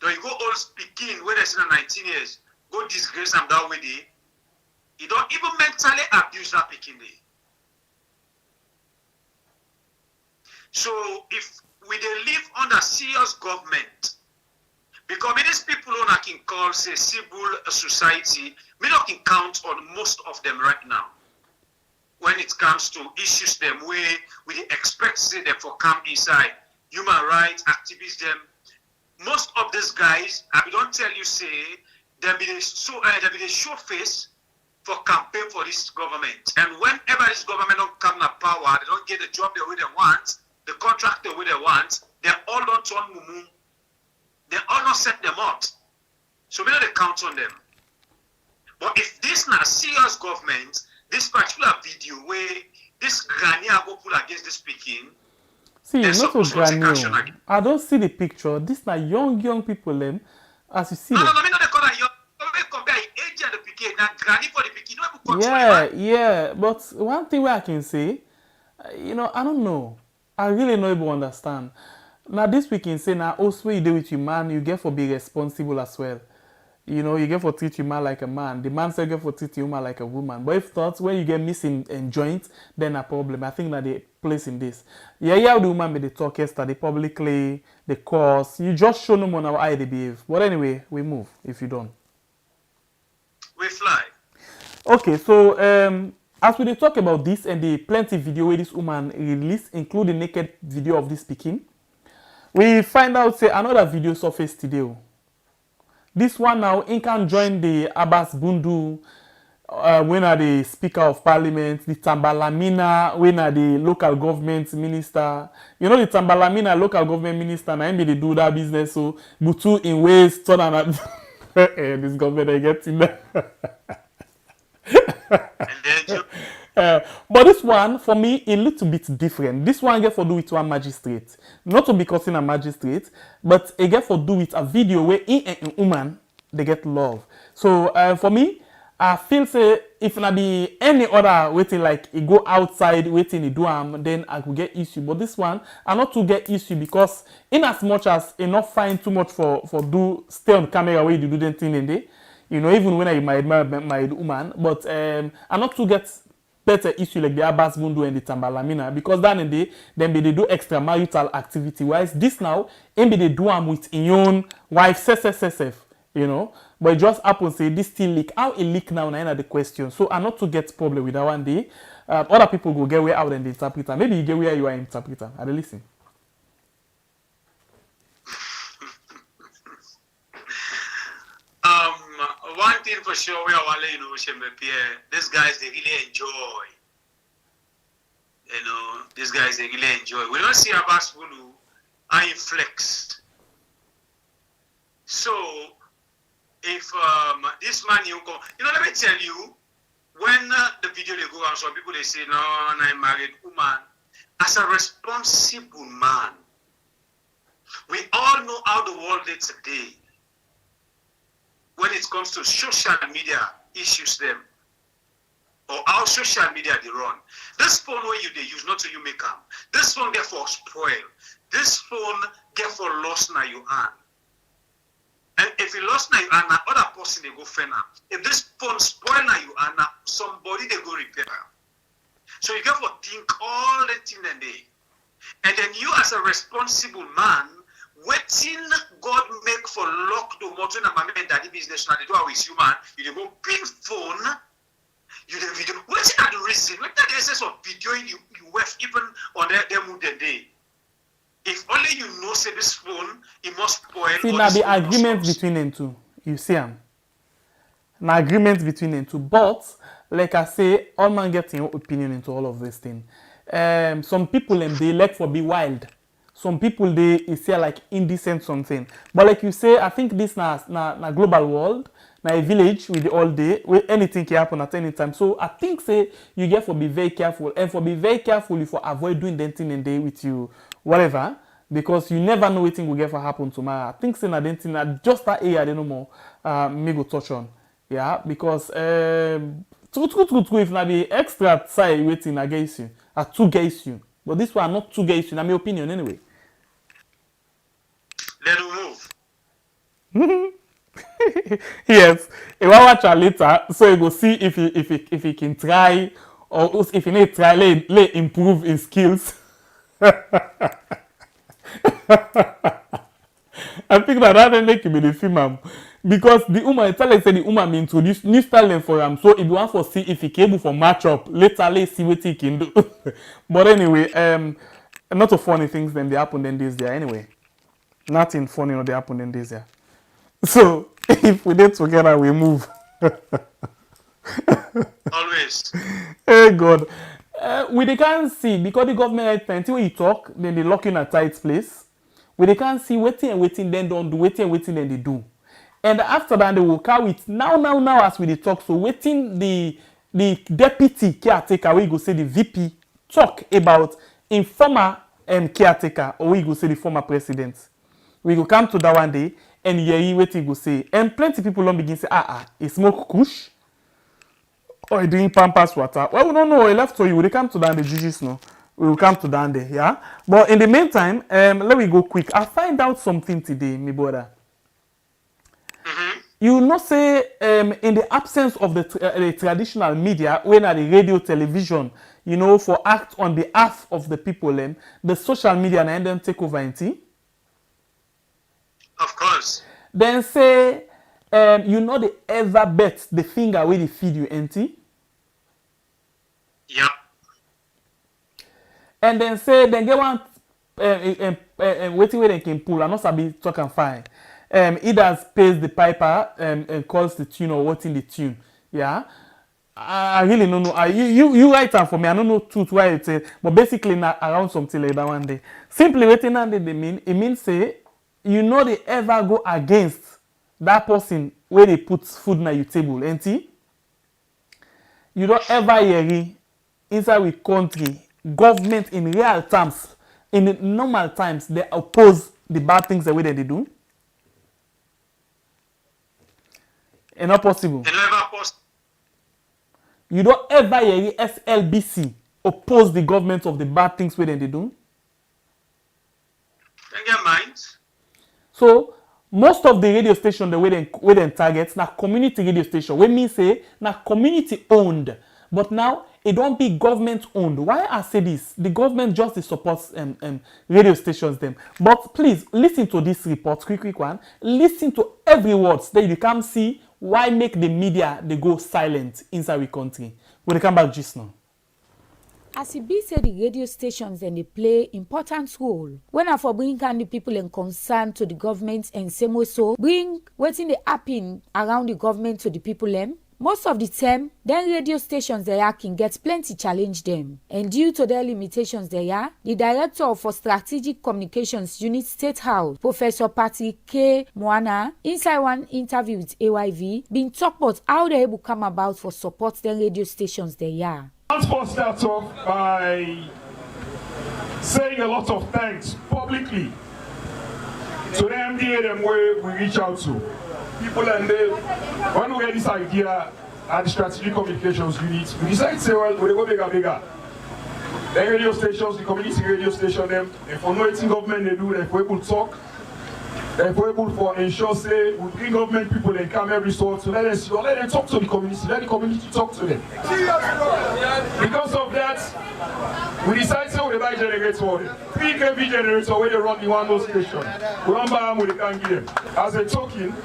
So you go all speaking when there's 19 years, go disgrace them that way they, you don't even mentally abuse that picking day. So if we they live under serious government, because these people who I can call say civil society, me not can count on most of them right now. When it comes to issues them where we expect say them for come inside human rights activists them. Most of these guys, I don't tell you say they be the show face for campaign for this government. And whenever this government don't come to power, they don't get the job the way they want, the contract the way they want, they all don't turn mumu. They all not set them up. So we don't count on them. But if this not serious government, this particular video where this granny go pull against this speaking, see, not so granny. I don't see the picture. This na young people them. As you see. No, me not the color young. Compare age and the pikin. Now granny for the pikin. No, yeah. But one thing where I can say, I don't know. I really not able to understand. Now this we can say now also you do with your man, you get for be responsible as well. You get for treat your man like a man. The man say get for treat your woman like a woman. But if not, when you get missing in joint, then a problem. I think that they place in this. Yeah, the woman made the talk yesterday publicly, the course. You just show them on how they behave. But anyway, we move if you don't. We fly. Okay, so as we talk about this and the plenty video where this woman released, including naked video of this speaking, we find out say another video surfaced today. This one now, he can join the Abbas Bundu, when are the Speaker of Parliament, the Tambalamina, when are the local government minister. You know the Tambalamina local government minister, now they do that business, so Butu in ways, turn and this government I get in there. But this one, for me, a little bit different. This one get for do with one magistrate. Not to because in a magistrate, but it get for do with a video where in and woman, they get love. So for me, I feel say if not be any other waiting like it go outside waiting it do then I could get issue. But this one, I not to get issue because in as much as it not find too much for do stay on camera where you do the thing in there. Even when I my woman, but I not to get better issue like the Abbas Bundu and the Tambalamina because then in the then they do extramarital activity. Whereas this now, maybe they do them with in own wife, But it just happens say this still leak. How it leak now? Now the question. So I not to get problem with that one day. Other people go get where out and the interpreter. Maybe you get where you are interpreter. I listen. for sure we are you know Pierre. These guys they really enjoy. You know, these guys they really enjoy. We don't see Abbas Bulu are flex. So if this man you go, you know, let me tell you, when the video they go on, some people they say, no, I'm married woman. As a responsible man, we all know how the world is today. When it comes to social media issues them, or how social media they run. This phone where you they use not to you make them. This phone therefore spoil. This phone therefore lost now you hand. And if you lost now you hand, other person they go fena. If this phone spoil now you hand, somebody they go repair. So you therefore think all the thing that they. And then you as a responsible man, waiting God make for lock the motor and my man daddy business now they do with human, you dey go big phone. You the video. What's the reason? What the essence of videoing you have even on their mood the day? If only you know say this phone, it must spoil. See now the agreement between them two. You see them. An agreement between them two. But like I say, all man get your opinion into all of this thing. Some people they like for be wild. Some people they say like indecent something. But like you say, I think this na global world. Now a village with the all day, where anything can happen at any time. So I think say you get for be very careful, and for be very careful you for avoid doing that thing and day with you, whatever, because you never know what thing will get for happen tomorrow. I think say that thing just that area they no more me go touch on, yeah, because true if na be extra side waiting against you, are two against you, but this one not two against you. In my opinion anyway. Let us move. Yes, he will watch her later, so he go see if he can try, or if he need try, let improve his skills. I think that will make him be the film, because the woman tell us say the woman may introduce new style for him, so if you want to see if he can able for match up later, let's see what he can do. But anyway, not a funny things then they happen in this year anyway. Nothing funny they happen in this year. So if we did together, we move. Always. Hey God, we can't see because the government until you talk, then they lock in a tight place. We can't see waiting, then don't do waiting, then they do. And after that, they will carry it now as we talk. So waiting the deputy caretaker, we go say the VP talk about informer caretaker, or we go say the former president. We go come to that one day. And yeah, what he go say, and plenty people don't begin say, he smoke kush, or he drink Pampers water. Well, we don't know. He left for you. We come to down the judges now. We will come to down there, yeah. But in the meantime, let me go quick. I find out something today, my brother. You know, say in the absence of the traditional media, when at the radio, television, you know, for act on behalf of the people, the social media and them take over in tea. Of course. Then say, you know they ever bet the finger where they feed you empty. Yep. And then say, then get one waiting where they can pull. I'm not sabi talk and fine. Either pays the piper and calls the tune or what in the tune. Yeah. I really don't know. You write down for me. I don't know truth why it says, but basically not around something like that one day. Simply waiting and they mean it means say. You know they ever go against that person where they put food on your table, ain't it? You don't ever hear inside the country, government in real terms, in the normal times, they oppose the bad things the way that they do. It's not possible. You don't ever hear SLBC oppose the government of the bad things where they do. They get minds. So most of the radio station the way they target na community radio station. We mean say na community owned, but now it don't be government owned. Why I say this? The government just supports radio stations them. But please listen to this report, quick one. Listen to every word so that you can see why make the media they go silent inside the country. When they come back just now. As it be said, the radio stations and they play important role when I for bring kind the people in concern to the government and same way so bring waiting the happen around the government to the people them. Most of the time, then radio stations they are can get plenty challenge them. And due to their limitations they are, the director for Strategic Communications Unit State House, Professor Patrick K. Moana, inside one interview with AYV, been talk about how they able come about for support the radio stations they are. Let's first start off by saying a lot of thanks publicly to the MDA them where we reach out to. People and they, when we had this idea at the Strategic Communications Unit, we decided to say, well, we go bigger. The radio stations, the community radio station, them, if for no government they do, if we able to talk, if we able to ensure, say, we bring government people and come every sort, so let them talk to the community, let the community talk to them. Because of that, we decided to say, we buy generators for them. 3 kV generator where they run the one those station. We run by them, we can't give them. As a token,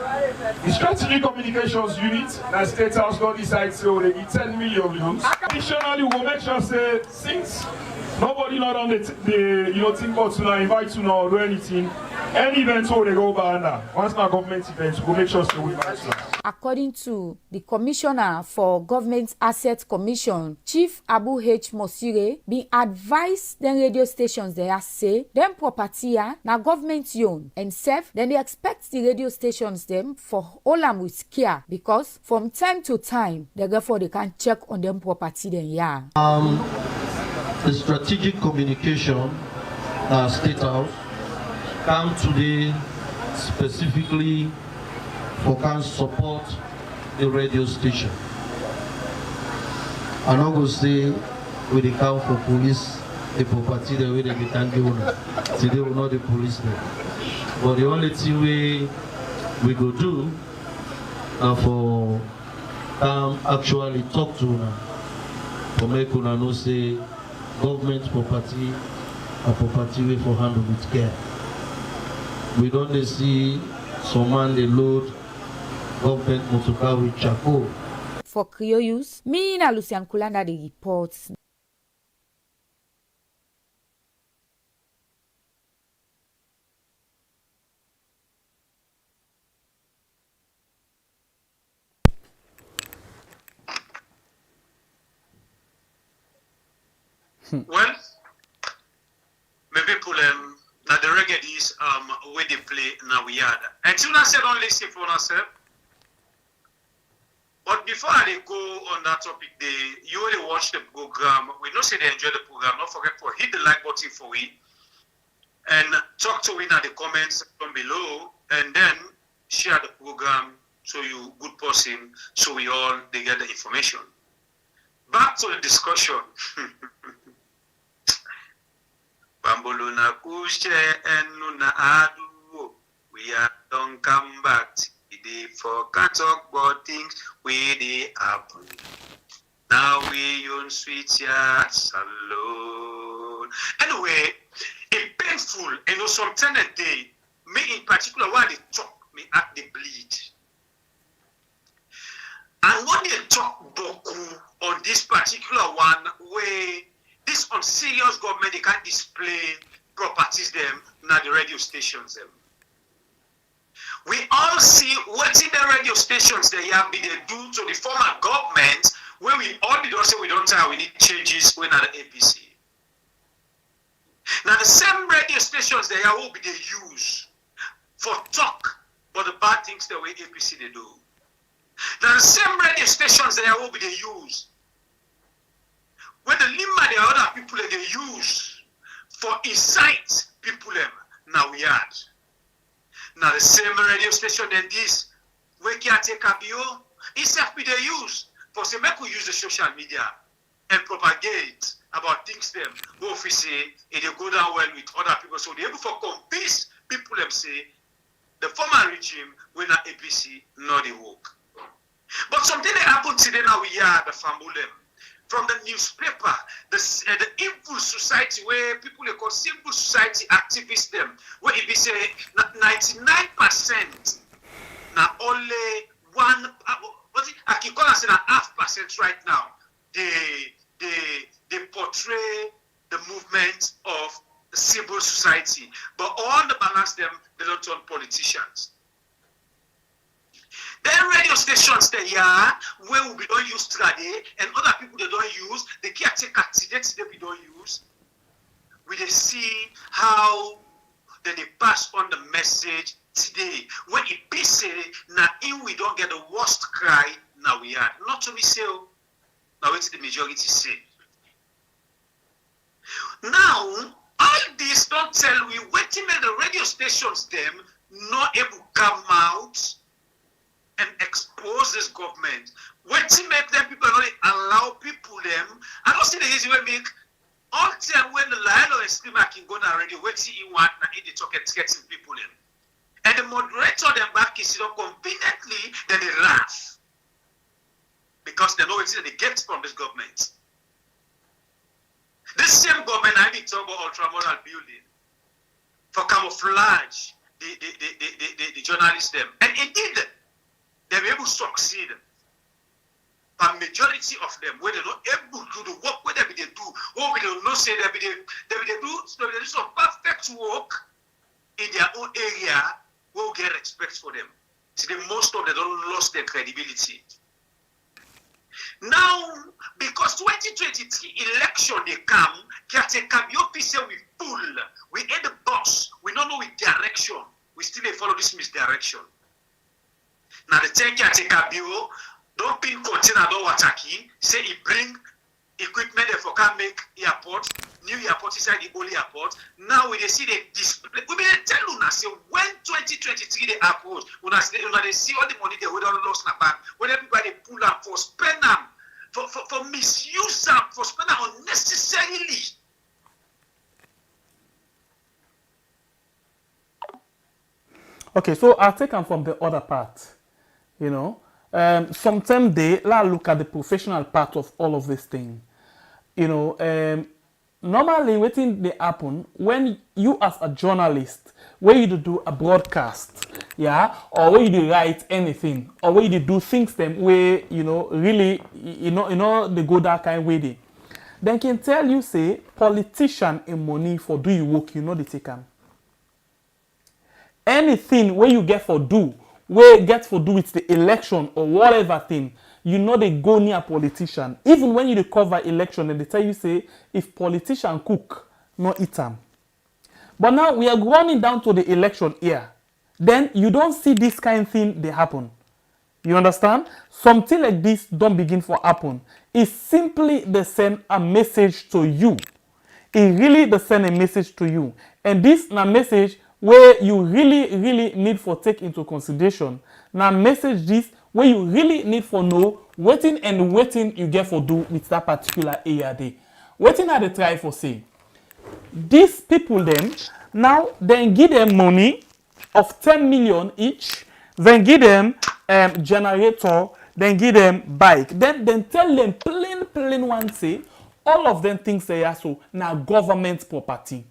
the Strategic Communications Unit, and State House don't decide so they give 10 million loans. Additionally, we will make sure say since nobody not on the think about to now invite to now or do anything. Any event where they go by under. Once my government events, we'll make sure so we invite you. According to the Commissioner for Government Asset Commission, Chief Abu H. Mosire, be advised the radio stations they are say them property are na government owned and safe. Then they expect the radio stations them for all them with care because from time to time therefore they can check on them property then yeah. The Strategic Communication State House come today specifically for can support the radio station. I'm not going to say we dey count for police the property the way they can do now. Today we not the police there. But the only thing we go do for actually talk to una for make una know say government property a property way for handle with care. We don't see some man they load government motorcar with charcoal. For Creole use, me and Lucian Kulanda the reports. Well, maybe pull now the reggae is where they play now we had. And you not said only say for yourself. But before I go on that topic, you already watch the program. We know say they enjoy the program. Don't forget to hit the like button for it and talk to it in the comments down below, and then share the program so you good person so we all they get the information. Back to the discussion. Bamboluna kushe enuna adu. We are don't come back. Today for can talk about things where they happen. Now we on sweet yards alone. Anyway, it's painful. You know, sometimes a day, me in particular, while they talk, me at the bleed. And when they talk boku on this particular one, where this unserious government they can't display properties them na the radio stations them. We all see what in the radio stations they have been they do to the former government where we all did say we don't tell we need changes when at the APC. Now the same radio stations they will be they use for talk but the bad things the way APC they do. Now the same radio stations they will be they use when the lima the other people they use for incite people them now we had. Now the same radio station than this we can take a bio itself be they use for say make we use the social media and propagate about things them go if we say it they go down well with other people so they able for convince people them say the former regime when not APC not the work. But something that happened today now we are the family from the newspaper, the evil society where people they call civil society activists them, where if they say 99% now only one, I can call us in a 0.5% right now. They they portray the movement of civil society. But all the balance them, they don't turn politicians. There are radio stations there, yeah, where we don't use today, and other people they don't use, the caretaker today we don't use. We they see how they pass on the message today. When it be say, now if we don't get the worst cry, now we are. Not to be so, now it's the majority say. Now, all this don't tell we waiting at the radio stations them not able to come out and expose this government. Waiting make them people not allow people them. I don't see the easy way make all time when the line of streamer can go on radio, waiting in one and in the talk and getting people them. And the moderator them back is conveniently, then they laugh. Because they know what they get from this government. This same government I need to talk about ultramoral building for camouflage the journalists them. And indeed, they were able to succeed. A majority of them, where they're not able to do the work, where they do, or we don't know say they do some perfect work in their own area, we'll get respect for them. See, most of them don't lost their credibility. Now, because 2023 election they come, caretaker officer we full, we ain't the boss, we don't know with direction, we still follow this misdirection. Now the 10 caretaker bureau, don't pin container don't wataki, say he bring equipment for can make airport, new airport inside the old airport. Now we see the display. We may tell you now, say when 2023 they approach, when they see all the money they would have lost in the bank, when everybody pull up for spend them, for misuse them, for spend them unnecessarily. Okay, so I'll take them from the other part. You know, sometimes let's look at the professional part of all of this thing. You know, normally what they happen when you as a journalist, where you do a broadcast, yeah, or where you write anything, or where you do things them where you know really you know they go that kind of way then can tell you say politician in money for do you work, you know they take them. Anything where you get for do, where get for do with the election or whatever thing, you know they go near politician. Even when you cover election and they tell you say if politician cook, no eat them. But now we are running down to the election here. Then you don't see this kind of thing they happen. You understand? Something like this don't begin for happen. It's simply they send a message to you. It really they send a message to you. And this is a message where you really need for take into consideration. Now message this where you really need for know waiting you get for do with that particular area day. Waiting at the try for say. These people then, now then give them money of 10 million each, then give them generator, then give them bike. Then tell them plain one say, all of them things they are so now government property.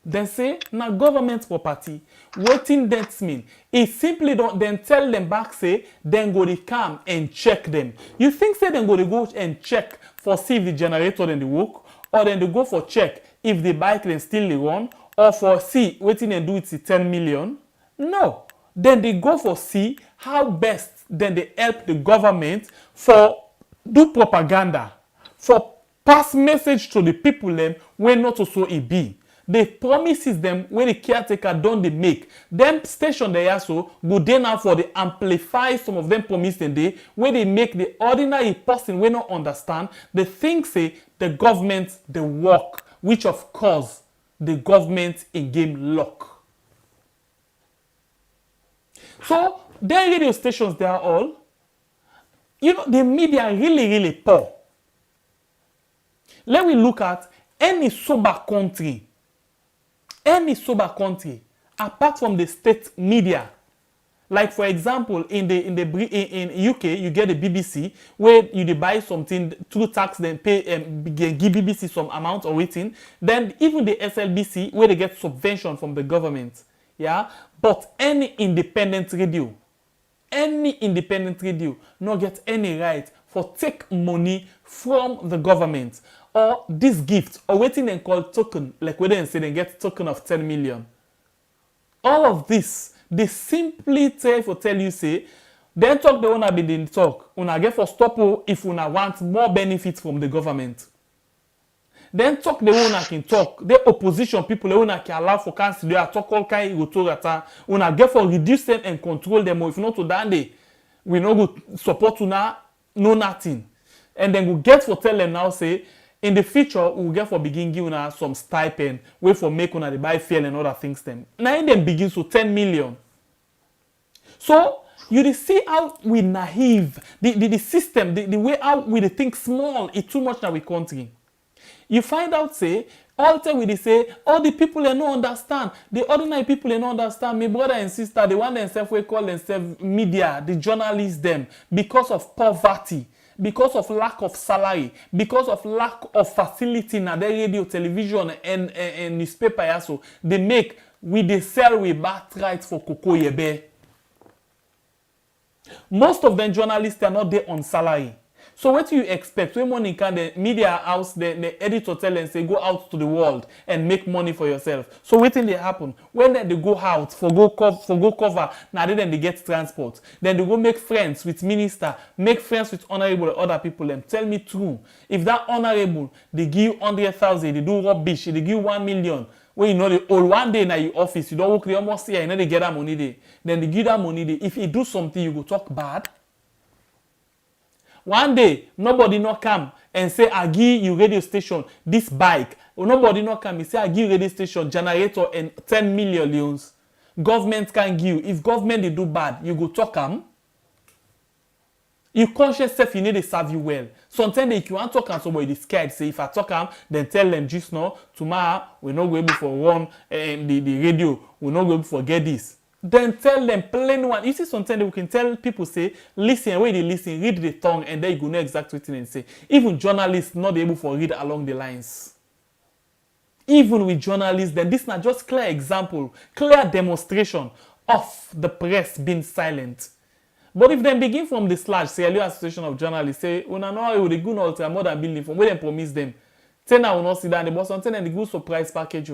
Then say, now government property, waiting that mean? It simply don't then tell them back say, then go to come and check them. You think say then go to go and check for see if the generator then they work, or then they go for check if the bike then still they run, or for see waiting and do it to 10 million? No. Then they go for see how best then they help the government for do propaganda, for pass message to the people them when not so it be. The promises them when the caretaker don't they make. Them station they also go there now for the amplify some of them promises and they where they make the ordinary person we not understand the things say the government the work, which of course the government in game lock. So their radio stations they are all, you know, the media really poor. Let me look at any sober country. Any sober country, apart from the state media, like for example, in UK, you get the BBC where you buy something through tax, then pay give BBC some amount or waiting. Then even the SLBC where they get subvention from the government, yeah. But any independent radio, no get any right for take money from the government or this gift or wetin dem call token, like wey dem say dem get token of 10 million. All of this, they simply try for tell you say, dem talk the una be dey talk, una get for stop if una want more benefits from the government. Then talk the una can talk. The opposition people the una can allow for council they talk all kind of una get for reduce them and control them. Or if not to that day, we no go support una, no nothing. And then we get for tell them now say in the future we get for begin give una some stipend, wait for make una they buy fuel and other things them. Now in them begin so 10 million. So you see how we naive the system, the way how we think small, it's too much now we country. You find out, say, all the time we say, all the people they don't understand. The ordinary people they don't understand. My brother and sister, the one themselves we call themselves media, the journalists them, because of poverty, because of lack of salary, because of lack of facility in the radio, television, and newspaper. So they sell with birthright for cocoa yebe. Most of them journalists are not there on salary. So what do you expect? When money can the media house, the editor tell and say go out to the world and make money for yourself. So what thing they happen? When they go out for go cover, now then they get transport. Then they go make friends with minister, make friends with honorable other people. And tell me true. If that honorable they give 100,000, they do rubbish, they give 1 million. When you know the all one day in your office, you don't work the almost here, you know they get that money there. Then they give that money there. If you do something, you go talk bad. One day, nobody not come and say, I give you radio station this bike. Or nobody not come and say, I give radio station generator and 10 million leons. Government can give. If government they do bad, you go talk them. You conscious self, you need to serve you well. Sometimes if you want to talk and somebody is scared, say if I talk them, then tell them just now, tomorrow we're not going to for run the radio, we're not going to forget this. Then tell them plain one. You see sometimes we can tell people say, listen, when they listen, read the tongue, and then you go know exactly what they say. Even journalists not able to read along the lines. Even with journalists, then this is not just clear example, clear demonstration of the press being silent. But if they begin from the slash, Sierra Leone Association of Journalists say, una know the good ultra more than building from where they promise them. Then I will not see that the boss something and the good surprise package.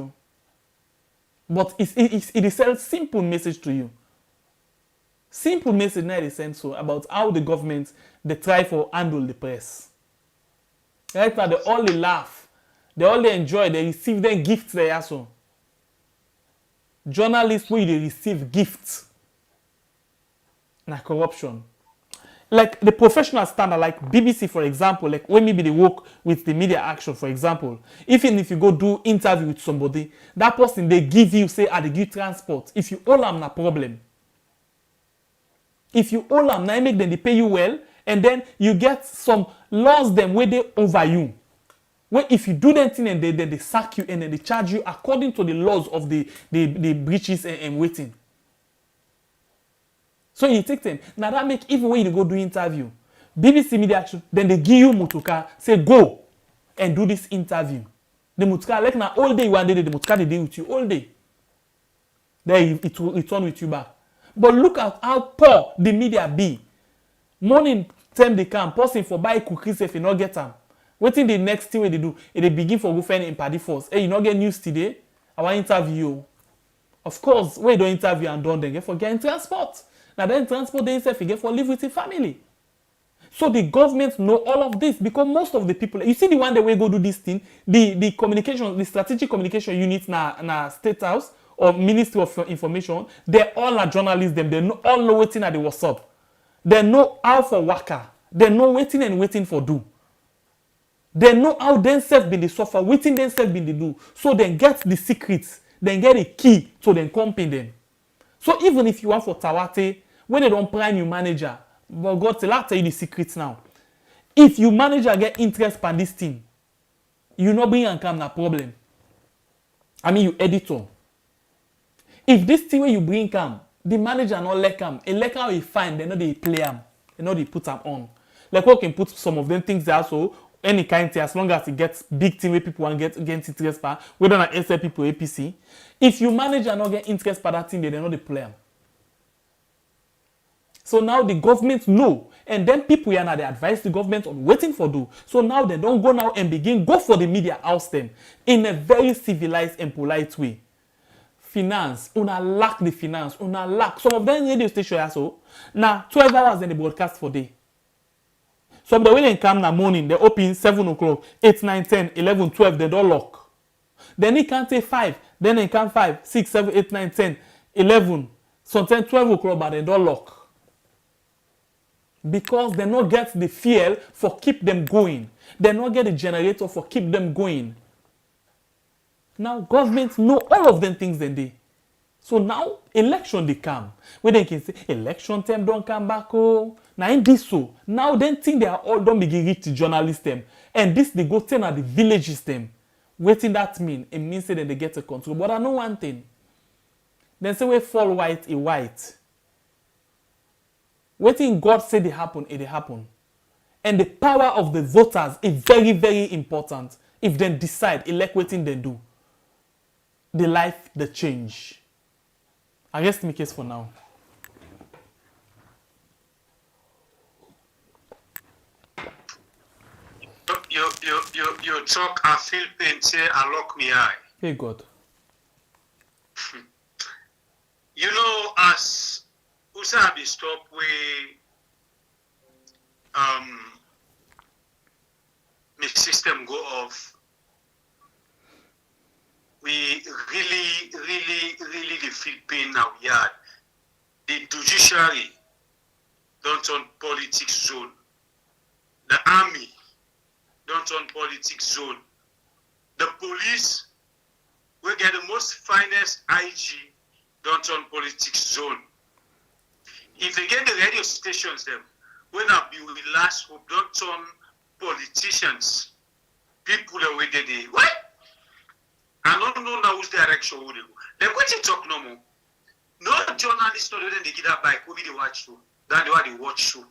But it is a simple message to you. Simple message now they send so about how the government they try for handle the press. Right now they all they laugh, they all they enjoy, they receive them gifts they also. Journalists where they receive gifts. Na corruption. Like the professional standard, like BBC, for example, like when maybe they work with the media action, for example, even if you go do interview with somebody, that person they give you, say, they give transport. If you owe them, no problem. If you owe them, now make them they pay you well, and then you get some laws them where they over you. Where if you do that thing and they sack you and then they charge you according to the laws of the breaches and waiting. So you take them. Now that make even when you go do interview, BBC Media Action, then they give you mutuka, say go and do this interview. The mutuka, like now all day one day, the mutuka they deal with you all day. Then it will return with you back. But look at how poor the media be. Morning time they come, person for buy cookies if you not get them. Waiting the next thing they do, they begin for go find in party force. Hey, you not get news today? I want to interview you. Of course, when you don't interview and don't then get for getting transport. Now then transport they say get for live with the family. So the government know all of this because most of the people, you see the one that we go do this thing, the communication, the strategic communication unit na State House or Ministry of Information, they all are journalists them, they know all know waiting at the WhatsApp. They know how for worker. They know waiting and waiting for do. They know how themselves been the suffer, waiting themselves been the do. So they get the secrets, then get a key so then company them. So even if you want for Tawate, when they don't prime you manager, but God say, I'll tell you the secrets now. If you manager get interest in this thing, you not bring and come na problem. I mean you editor. If this thing where you bring come, the manager not let come, a let how he find, they know they play them, they know they put them on. Like we can put some of them things there also. Any kind of thing, as long as it gets big thing where people want get interest for, whether not SL people APC. If you manage and not get interest for that thing, they know the plan. So now the government know. And then people here now they advise the government on waiting for do. So now they don't go now and go for the media house them in a very civilized and polite way. Finance, una lack the finance, una lack. Some of them radio station also. Now 12 hours in the broadcast for day. Some the way they come in the morning, they open 7 o'clock, 8, 9, 10, 11, 12, they don't lock. Then they can't say 5, then they can 5, 6, 7, 8, 9, 10, 11, sometimes 12 o'clock, but they don't lock. Because they not get the fuel for keep them going. They not get the generator for keep them going. Now governments know all of them things then they. So now election they come. Where they can say election time don't come back. Oh, now in this so now then think they are all don't begin reach the journalists them. And this they go tell at the villages them. Waiting that mean it means that they get a control. But I know one thing. Then say we fall white a white. Waiting God said it happen, it happen. And the power of the voters is very, very important. If they decide, elect waiting they do. The life, the change. I rest my case for now. You talk, I feel pain, say, I lock me eye. Hey God. You know, as Usabi stop we the system go off. We really feel pain now. Yeah, the judiciary don't turn politics zone. The army don't turn politics zone. The police will get the most finest IG don't turn politics zone. If they get the radio stations them, when I be with last hope, don't turn politicians, people are with the what? I don't know now whose direction would they go. They're going to talk no more. No journalist, no, they get that bike, we they watch show. That's why they watch show.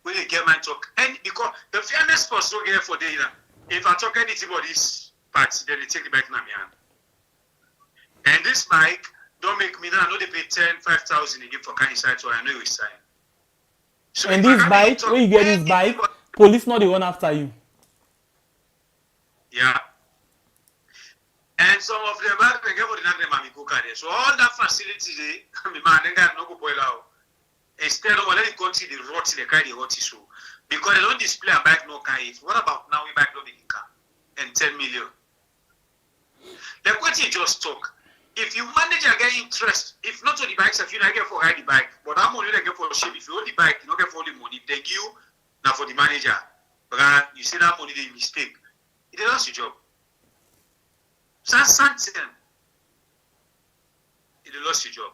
When they get my talk, and because the fairness person get for data. If I talk anything about this party, then they take the bike in my hand. And this bike, don't make me now. I know they pay 5,000 again for kind side, so I know you sign. So and this bike, when you get this bike, police not the one after you. Yeah. And some of them are going for the name go carry. So all that facility they, man, they got no go boil out. Instead of letting country the rots, they carry the hot issue because they don't display a bike no carry. What about now? We bike no big car and 10 million. The country just talk. If you manage to get interest, if not on the bikes, if you not get for ride the bike, but that money you get for shape. If you own the bike, you don't get for the money. They give you now for the manager. But you see that money they mistake. It lost your job. So that's something. It lost your job.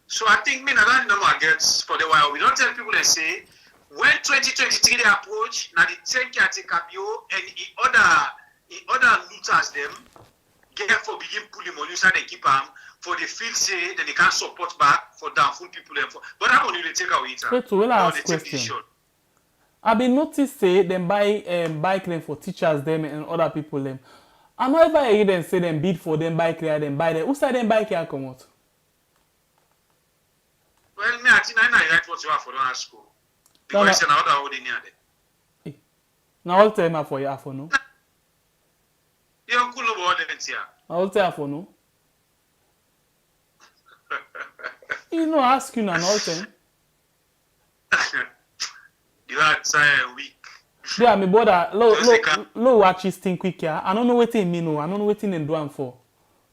So I think me and I don't know gets for the while. We don't tell people they say when 2023 they approach, now the 10K take up you and the other looters them. Get for begin pulling money so they keep them for the field say then they can't support back for downful people and for but that money they take away it. Wait, will I ask question? I've been noticed say them buy bike them for teachers them and other people them. I know if I hear them say them bid for them bike here, them buy them. Who say them bike here come out? Well, me I think I know what you have for the school. Because it's another holding near there. Now I'll tell you for you for no. You uncle no more than here. I'll tell you for no. You know, ask you now, all time. You are tired, weak. Yeah, my brother, low watch this thing quick here. I don't know what it mean, I don't know what it do am for.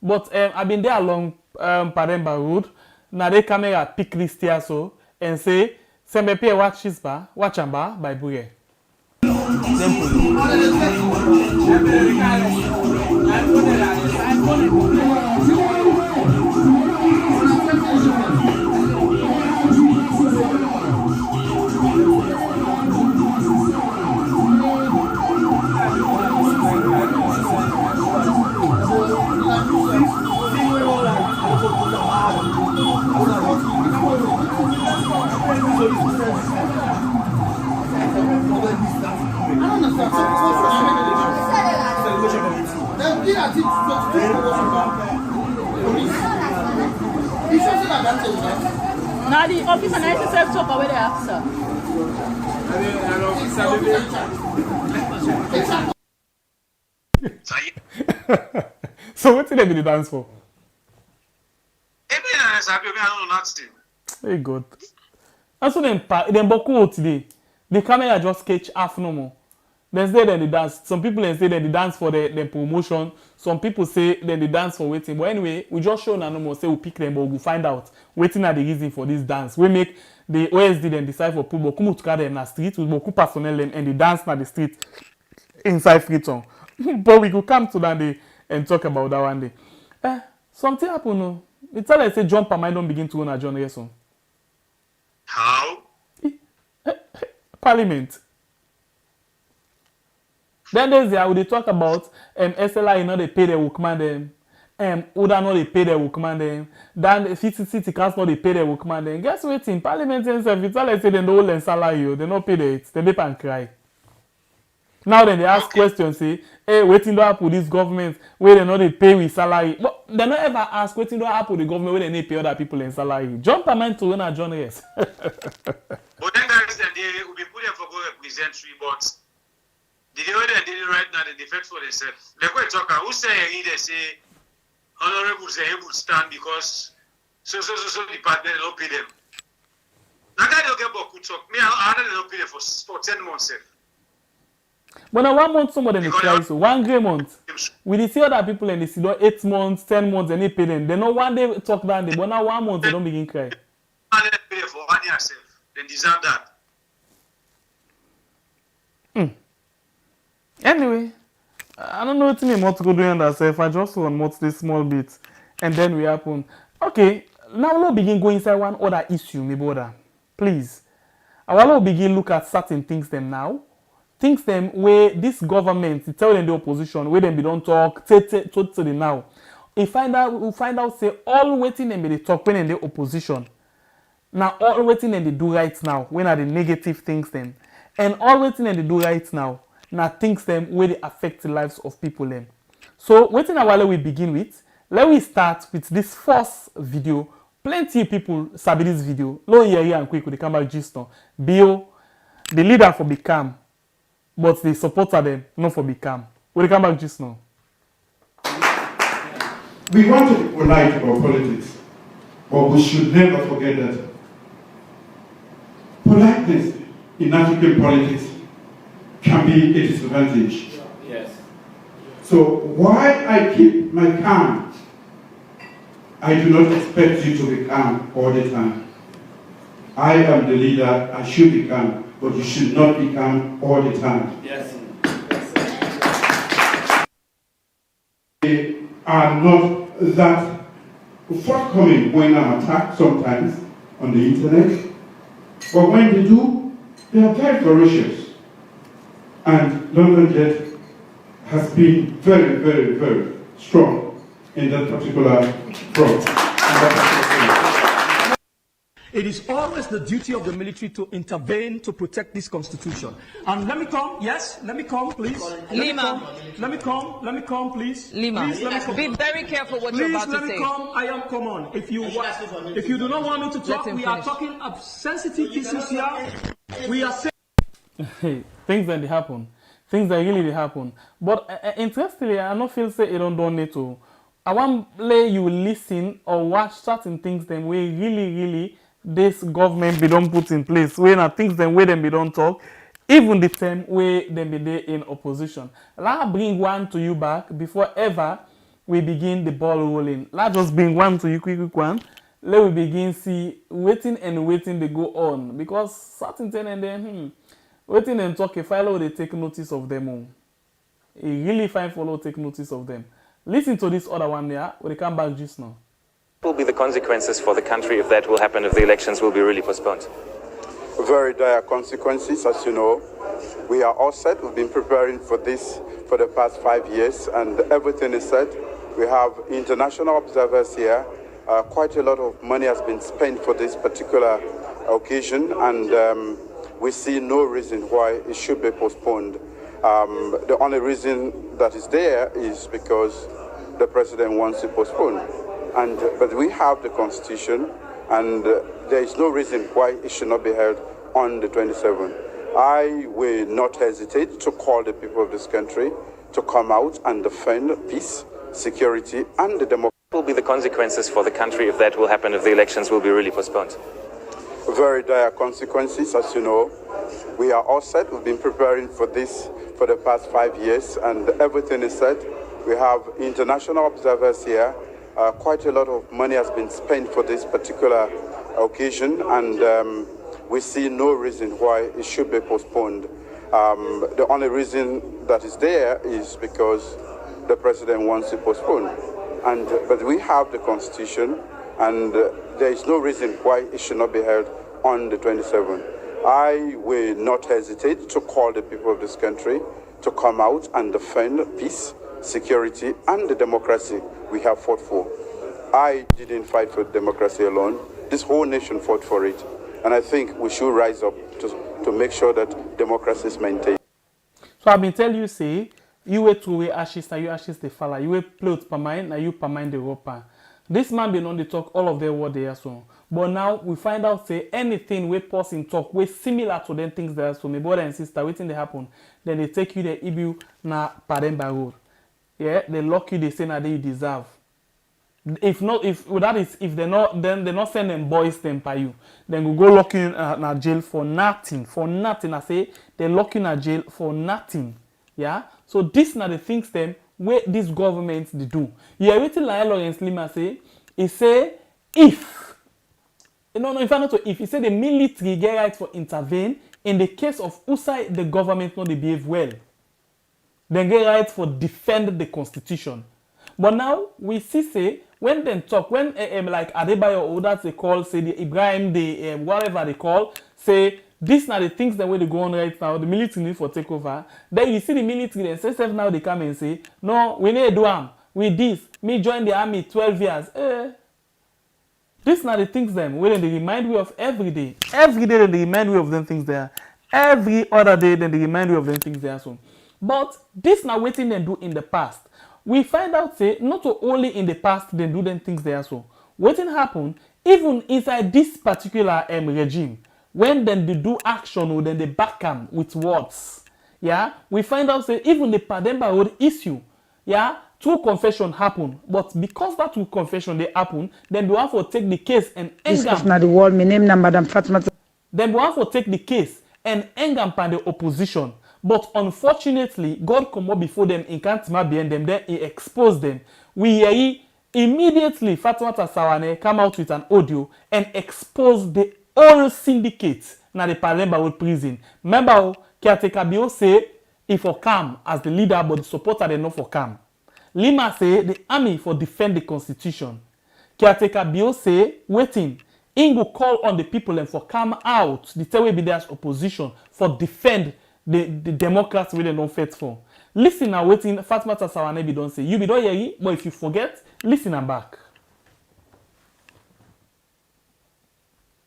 But I've been there along Paremba Road. Now they camera pick this here so and say, "Sembe pay watch this bar, watch am bar by Bure." Now the officer and SSF talk away there, sir. So what did they be the dance for? Hey God. And so then Boku today. The camera just catch half no more. Then say then they dance. Some people then say then they dance for the promotion. Some people say then they dance for waiting. But anyway, we just show no more. Say we pick them, but we'll find out waiting are the reason for this dance. We make the OSD then decide for people come to them in the street with Boku personnel them and they dance na the street inside Freetown. But we could come to that day and talk about that one day. Something happen no. It's all like say John Pamai don't begin to own a John Reson. How? Parliament. Then there's there they talk about SLI, you know, they pay their workman them. Uda no they pay their workman them. Then the city council no they pay their workman them. Guess what? In Parliament themselves, it's all like say they don't hold salary, they don't pay it. They dip and cry. Now then they ask questions, say, hey, waiting to happen with this government where they know they pay with salary. But they don't ever ask waiting to happen with the government where they pay other people in salary. Jump a man to run a John yes. But then guys, they will be put there for go represent three, but the way they did it right now, they defend for themselves. They go talk. Who say they say honorable say able to stand because so department don't pay them. Now guys don't get Boku talk. Me I don't pay them for 10 months. But now 1 month somebody in cry so 1 grey month. We dey see other people and they see 8 months, 10 months and they pay them. They know one day talk down there, but now 1 month they don't begin cry. And they pay for 1 year self. They deserve that. Anyway, I don't know what me more to go doing that self. I just want more this small bit and then we happen. Okay, now we'll begin going inside one other issue, my brother. Please. I will begin look at certain things them now. Things them where this government tell them the opposition where them be don't talk totally now. We find out say all waiting them they talk when in the opposition. Now all waiting them they do right now when are the negative things them. And all waiting them they do right now things them where they affect the lives of people them. So waiting a while we begin with. Let we start with this first video. Plenty of people sabi this video. Low here and quick with the camera gist on. Bio, the leader for become. But the supporter them not for become. We'll come back just now. We want to be polite about politics, but we should never forget that politeness in African politics can be a disadvantage. Yes. So while I keep my calm, I do not expect you to be calm all the time. I am the leader, I should be calm. But you should not become all the time. Yes. They are not that forthcoming when I'm attacked sometimes on the internet. But when they do, they are very ferocious. And London Jet has been very, very, very strong in that particular front. It is always the duty of the military to intervene to protect this constitution. And let me come, yes, let me come, please. Lima. Let me come, please. Lima. Please, let me come. Be very careful what please, you're about to say. Please let me come. I am come on. If you do not want me to talk, we are talking of sensitive issues here. We are saying things that they happen. Things that really happen. But interestingly, I don't feel say it don't need to. I want let you listen or watch certain things then we really this government be don't put in place when are things them where them be don't talk even the time where them be there in opposition. Let's bring one to you back before ever we begin the ball rolling. Let's just bring one to you quick one. Let we begin see waiting they go on because certain thing and then waiting and talk a follow they take notice of them. A really fine follow take notice of them. Listen to this other one there. We come back just now. What will be the consequences for the country if that will happen, if the elections will be really postponed? Very dire consequences, as you know. We are all set. We've been preparing for this for the past 5 years, and everything is set. We have international observers here. Quite a lot of money has been spent for this particular occasion, and we see no reason why it should be postponed. The only reason that is there is because the president wants to postpone. But we have the constitution, and there is no reason why it should not be held on the 27th. I will not hesitate to call the people of this country to come out and defend peace, security, and the democracy. What will be the consequences for the country if that will happen, if the elections will be really postponed? Very dire consequences, as you know. We are all set. We've been preparing for this for the past 5 years, and everything is set. We have international observers here. Quite a lot of money has been spent for this particular occasion, and we see no reason why it should be postponed. The only reason that is there is because the president wants it postponed. But we have the constitution, and there is no reason why it should not be held on the 27th. I will not hesitate to call the people of this country to come out and defend peace, security, and the democracy we have fought for. I didn't fight for democracy alone. This whole nation fought for it. And I think we should rise up to make sure that democracy is maintained. So I've been telling you, say, you wait to wear ashes, now you ashes the falla. You wait plot per mine, now you per mine the roper. This man been on the talk all of their what they are so. But now we find out, say, anything we person talk, we similar to them things that are so. My brother and sister, waiting they happen. Then they take you the Ibu na Pademba road. Yeah, they lock you, they say now they deserve. If not, if they're not, then they're not sending boys them by you. Then we go lock you in jail for nothing. For nothing. I say they lock you in jail for nothing. Yeah. So these are the things them where these governments they do. Yeah, waiting like Lawrence Lima say, he say if he say the military get right for intervene in the case of Usai the government not they behave well. Then get right for defend the constitution. But now we see say when they talk, when like Adebayo or that they call, say the Ibrahim, the whatever they call, say these are the things that way they go on right now. The military need for takeover. Then you see the military then say now they come and say, no, we need to do am with this. Me join the army 12 years. These are the things them where they remind you of every day. Every day they remind you of them things there. Every other day then they remind you of them things there. So, but this now waiting they do in the past. We find out, say, not only in the past they do them things there. So, what happen even inside this particular regime, when then they do action or then they back them with words. Yeah, we find out, say, even the Pademba Road issue, yeah, two confession happen, but because that two confession they happen, then we have to take the case and this is not the world. My name is Madam Fatima. Then we have to take the case and engam pan the opposition. But unfortunately, God come up before them in Kantima behind them, then he exposed them. We hear immediately Fatima Sawane come out with an audio and expose the whole syndicate na the Pademba Road prison. Remember, Caretaker Bio say he for come as the leader, but the supporter they not for come. Lima say the army for defend the constitution. Caretaker Bio say waiting. He go call on the people and for come out the tell be there's opposition for defend the Democrats really don't fight for. Listen now, waiting. Fatima Sawane be don't say. You be don't hear it, but if you forget, listen and back.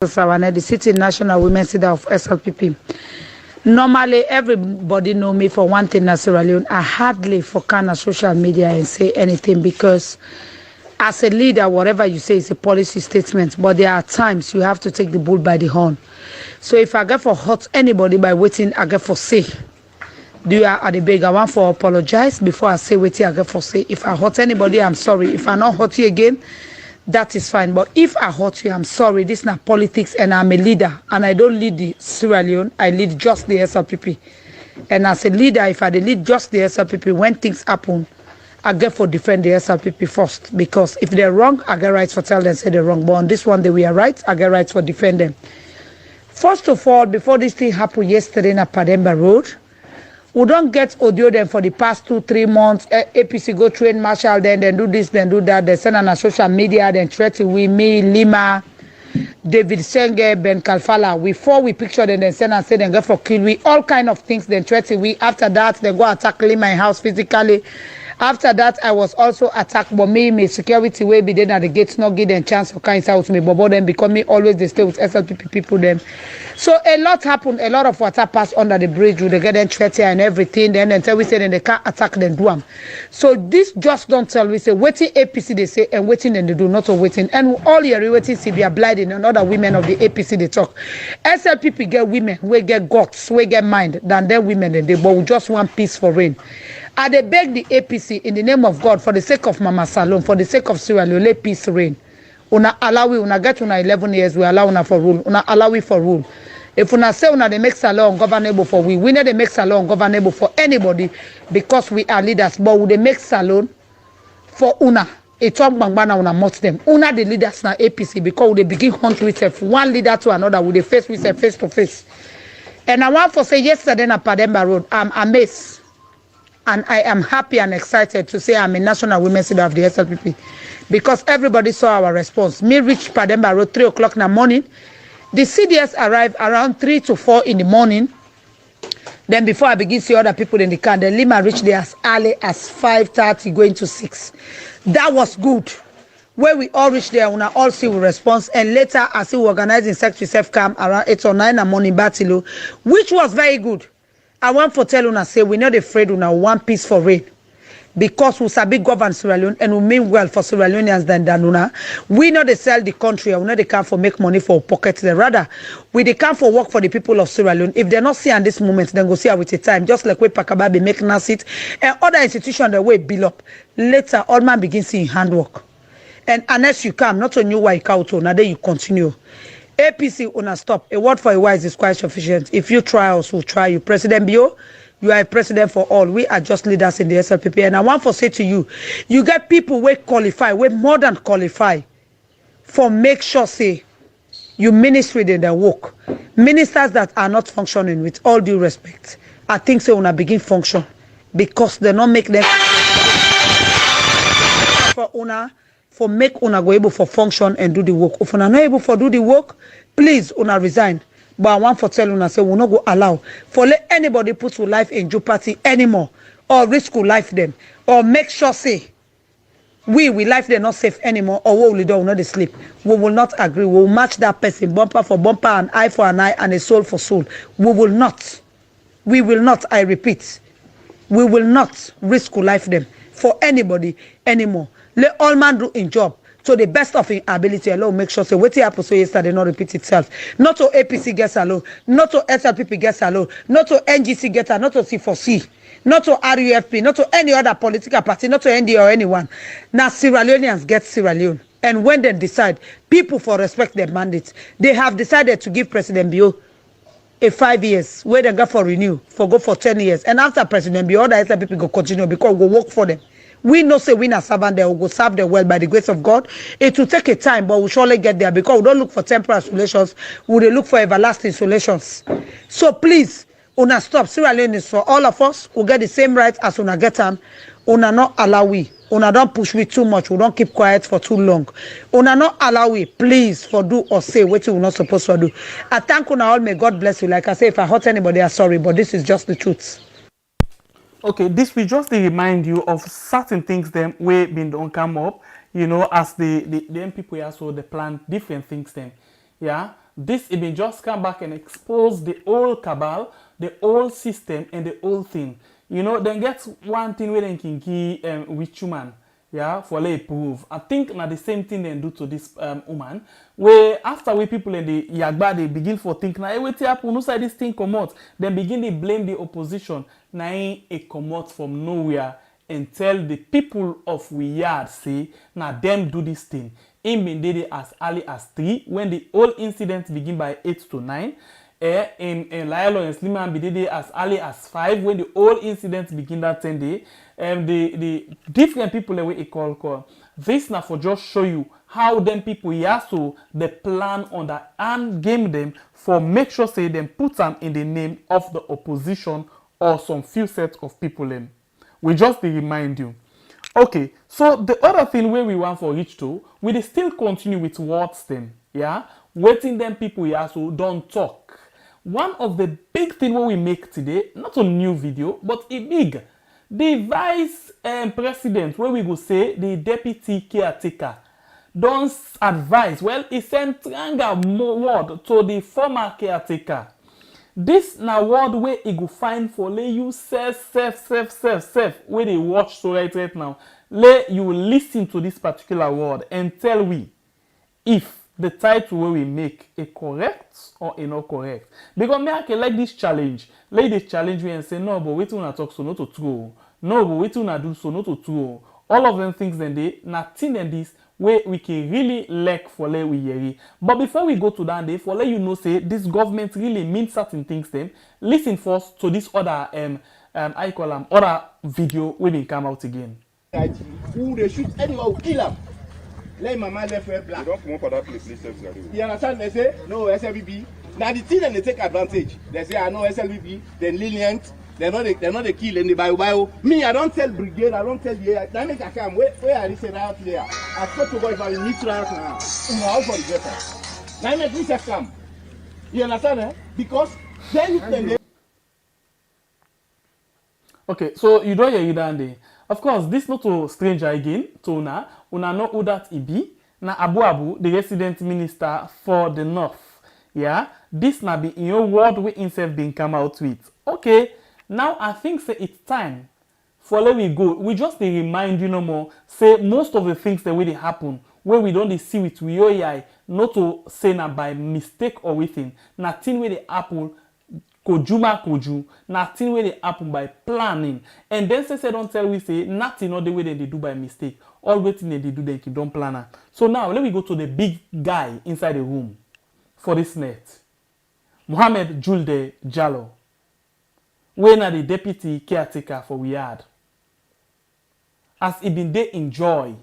Sawane, the City National Women's Leader of SLPP. Normally, everybody know me for one thing in Sierra Leone. I hardly for kind of social media and say anything because as a leader, whatever you say is a policy statement. But there are times you have to take the bull by the horn. So if I get for hurt anybody by waiting, I get for say. Do you at the beg? I want for apologize before I say waiting. I get for say. If I hurt anybody, I'm sorry. If I not hurt you again, that is fine. But if I hurt you, I'm sorry. This is not politics, and I'm a leader, and I don't lead the Sierra Leone. I lead just the SLPP. And as a leader, if I lead just the SLPP, when things happen, I get for defend the SLPP first. Because if they're wrong, I get rights for tell them say they're wrong. But on this one, they were right. I get rights for defend them. First of all, before this thing happened yesterday in Pademba Road, we don't get audio them for the past 2-3 months. APC go train Marshall, then do this, then do that. They send on a social media, then threaten with me, Lima, David Senge, Ben Kalfala. Before we picture them, then send and say then go for kill we, all kind of things, then threaten we. After that, they go attack my house physically. After that, I was also attacked, but me security way be there at the gates, not give them chance for kind out to me, but them because me always they stay with SLPP people them. So a lot happened, a lot of water passed under the bridge with the getting treaty and everything. Then until we say then they can't attack them do them. So this just don't tell we say waiting APC they say and waiting and they do not waiting. And all your waiting see be blinding and other women of the APC they talk. SLPP get women, we get guts, we get mind than them women and they but we just want peace for rain. And they beg the APC in the name of God for the sake of Mama Salome, for the sake of Sierra Leone, let peace reign. Una allow we, una get una 11 years, we allow una for rule. Una allow we for rule. If una say una they make Salon ungovernable for we know they make Salon ungovernable for anybody because we are leaders. But we they make Salon for una. A talk bangbana una mot them. Una the leaders na APC because they begin hunt with one leader to another with the face with face to face. And I want to say yesterday na Pademba Road, I'm amazed. And I am happy and excited to say I'm a national women's leader of the SLPP because everybody saw our response. Me reach Pademba Road 3 o'clock in the morning. The CDS arrived around 3 to 4 in the morning. Then before I begin to see other people in the car, the Lima reached there as early as 5:30 going to 6. That was good. Where we all reached there, we all see the response. And later, I see we organizing Secretary Self-Cam around 8 or 9 in the morning, Batilo, which was very good. I want to tell una say we're not afraid una want peace for rain because we sabi govern Sierra Leone and we mean well for Sierra Leoneans than una. We know they sell the country and we know they come for make money for pockets. Rather, we they come for work for the people of Sierra Leone. If they're not seeing this moment, then go see her with the time. Just like we Pakababi make Nasit and other institutions the way build up. Later, all man begin seeing handwork. And unless you come, not on you why you now then you continue. APC una stop. A word for a wise is quite sufficient. If you try us, we'll try you. President Bio, you are a president for all. We are just leaders in the SLPP. And I want to say to you, you get people who qualify, we more than qualify for make sure say you ministry in their work. Ministers that are not functioning with all due respect, I think so una begin function because they not make them for una. For make una go able for function and do the work. If una not able for do the work, please una resign. But I want to tell una say we not go allow for let anybody put your life in jeopardy anymore or risk your life them or make sure say we life them not safe anymore or we will not sleep. We will not agree. We will match that person bumper for bumper and eye for an eye and a soul for soul. We will not. We will not. I repeat. We will not risk your life them for anybody anymore. Let all man do in job to the best of his ability alone. Make sure so what happened so yesterday not repeat itself. Not to APC gets alone, not to SLPP gets alone, not to NGC gets alone, not to C4C, not to RUFP, not to any other political party, not to ND or anyone. Now Sierra Leoneans get Sierra Leone. And when they decide, people for respect their mandates, they have decided to give President Bio a 5 years where they go for renew, for go for 10 years. And after President Bio, other SLPP go continue because we work for them. We know say we na servant there, we will serve them well by the grace of God. It will take a time, but we'll surely get there because we don't look for temporary solutions, we will look for everlasting solutions. So please, una stop. Sierra Leone is for all of us. We get the same rights as una get them. Una not allow we. Una don't push we too much. We don't keep quiet for too long. Una not allow we. Please for do or say what you not supposed to do. I thank una all. May God bless you. Like I say, if I hurt anybody, I'm sorry, but this is just the truth. Okay, this will just remind you of certain things them way been don't come up, you know, as the people here, so they plan different things them. Yeah, this it been just come back and expose the old cabal, the old system and the old thing. You know, then get one thing where they can give with human, yeah, for lay prove. I think now the same thing they do to this woman, where after we people in the Yagba they begin for think now everything happen, no side this thing come out, then begin to blame the opposition. Now it come out from nowhere and tell the people of we yard say now them do this thing. It been did it as early as 3 when the whole incident begin by 8 to 9. In Lilo and Sliman be did it as early as 5 when the whole incident begin that 10 day. The different people that we call. This now for just show you how them people here so they plan on that and game them for make sure say them put them in the name of the opposition or some few sets of people in. We just remind you. Okay, so the other thing where we want for reach to, we still continue with words them, yeah? Waiting them people here so don't talk. One of the big thing we make today, not a new video, but a big, the vice president, where we go say the deputy caretaker. don't advise, well, he sent stronger word to the former caretaker. This na word where he go find for lay you self where they watch so right now. Lay you listen to this particular word and tell we if the title where we make a correct or a not correct. Because me I can like this challenge. Like this challenge we and say no, but wait till I talk so not to true. No, but wait till I do so not to true. All of them things then they nothing than this where we can really like for let we hear. But before we go to that day, for let you know say this government really means certain things them. Listen first to this other I call them other video when they come out again. Who they shoot anyone who kill them. Let my man left wear black. You don't come up for that place, please. You understand? They say no SLBB. Now the thing they take advantage. They say I know SLBB, then lenient. They're not the kill and the bio. Me, I don't tell brigade, I don't tell you. I make a come. Where are they out there? I thought to go if I need to out now. In my house for the better. Now make me just come. You understand? Eh? Because then they. Okay, so you don't hear that day. Of course, this not a stranger again. To una know who that he be. Na Abu, the resident minister for the north. Yeah, this na be in your word we himself been come out with. Okay. Now I think say it's time for let we go. We just dey remind you no more. Say most of the things that will happen where we don't see with we eye, not to say na by mistake or within. Nothing where the apple koju. Nothing where the happen by planning. And then say don't tell we say nothing not the way they do by mistake. All waiting they do they don't plan. So now let me go to the big guy inside the room for this net. Mohammed Juldeh Jalloh. When are the deputy caretaker for we had? As he been they enjoy,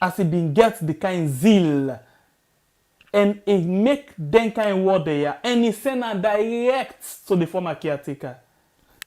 as he been get the kind zeal, and he make them kind word there, and he send a direct to the former caretaker.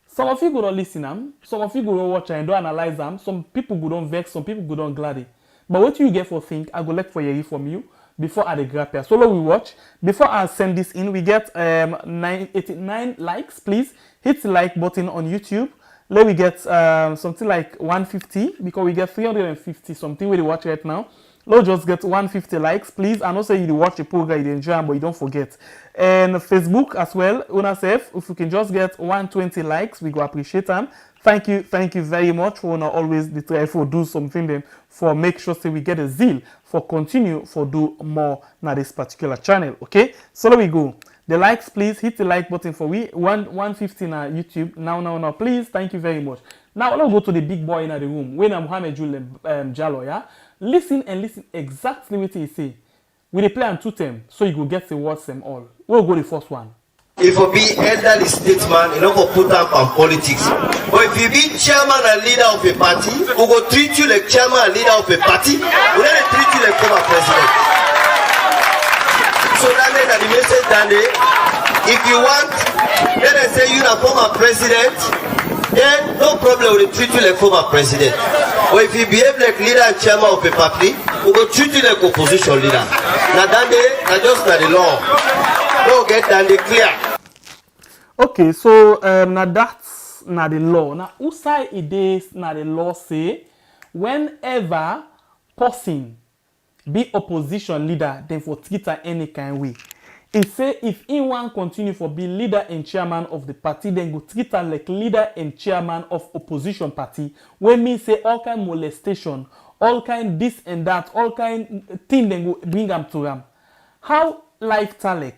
Some of you go don't listen them, some of you go don't watch and don't analyze them, some people go don't vex, some people go don't glad. But what you get for think, I go like for hear from you before I grab here. So let we watch. Before I send this in, we get 89 likes, please. Hit the like button on YouTube. Let me get something like 150 because we get 350 something we watch right now. Let's just get 150 likes, please. And also you watch the program, you enjoy, but you don't forget. And Facebook as well, UNASEF, if you can just get 120 likes, we go appreciate them. Thank you very much for always the try for do something then for make sure that we get a zeal for continue for do more na this particular channel. Okay, so there we go. The likes, please hit the like button for we 150 na YouTube now please. Thank you very much. Now let's go to the big boy in the room when Mohammed Juldeh Jalloh. Yeah, listen exactly what he say. We dey play on 2 terms so you go get the words them all. We'll go the first one. If you be elderly statesman, you don't go put up on politics. But if you be chairman and leader of a party, we go treat you like chairman and leader of a party. We don't treat you like former president. So that means that the message that if you want, let us say you are former president, then no problem, we will treat you like former president. But if you behave like leader and chairman of a party, we go treat you like opposition leader. Now that day, that's just not the law. Don't get that clear. Okay, so now that's not the law. Now, who say it is not the law say whenever person be opposition leader, then for treat her any kind way. It say if anyone continue for be leader and chairman of the party, then go treat her like leader and chairman of opposition party. When me say all kind molestation, all kind this and that, all kind thing then go bring them to them. How life talek?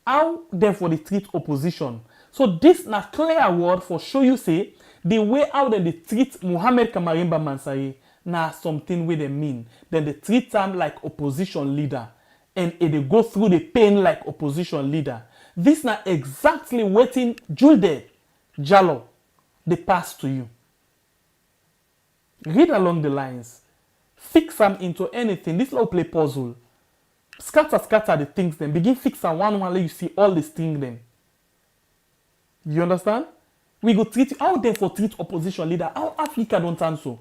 How therefore they treat opposition? So this na clear word for show you say the way how they treat Mohammed Kamarimba Mansari na something where they mean. Then they treat them like opposition leader. And they go through the pain like opposition leader. This na exactly what in Juldeh Jalloh they pass to you. Read along the lines. Fix them into anything. This little play puzzle. Scatter the things then. Begin fix one let you see all these things then. You understand? We go treat how therefore treat opposition leader. How Africa don't answer.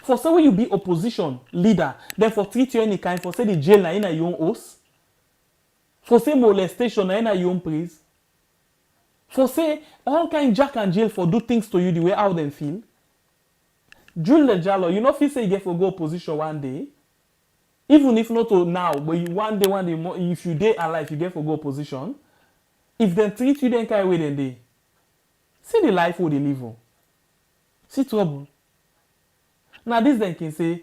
For say when you be opposition leader, then for treat you any kind, for say the jail na in your own house. For say molestation na in your own praise. For say all kind jack and jail for do things to you the way how them feel. Juldeh Jalloh, you know if you say you get for go opposition one day. Even if not now, but you, one day, if you dey alive, you get for go opposition. If they treat you, then carry away then they. See the life where they live on. See trouble. Now this then can say,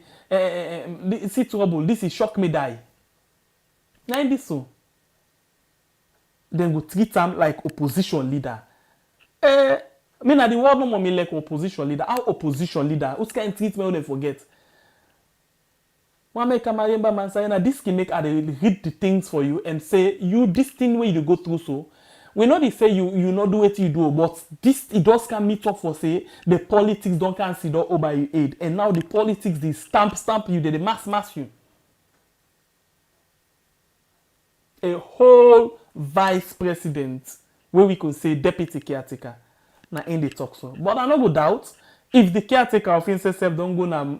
see trouble, this is shock me die. Now in this so. Then go treat them like opposition leader. Me na the world no more me like opposition leader. How opposition leader? Who's kind treat me when they forget? One make Kamaremba man say, na this can make I read the things for you and say, you this thing where you go through so. We know they say you not do what you do, but this it does can meet up for say the politics don't consider over your aid. And now the politics they stamp you, they mass you. A whole vice president where we could say deputy caretaker. Now in the talk so. But I no go doubt if the caretaker of himself don't go na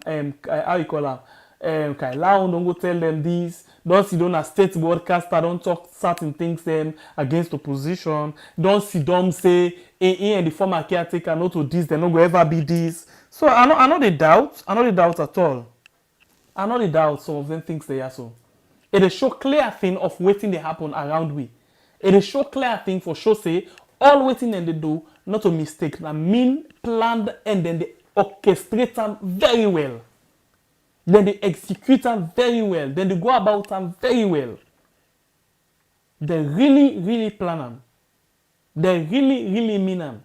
how you call her Kailao, don't go tell them this. Don't sit down as state broadcaster, don't talk certain things them against opposition. Don't sit down say and the former caretaker not to this, they not go ever be this. So I know the doubt at all. I know the doubt some of them things they are so. It is show clear thing of waiting they happen around we. It is show clear thing for sure say all waiting and they do not a mistake. Na mean planned and then they orchestrate them very well. Then they execute them very well. Then they go about them very well. They really plan them. They really mean them.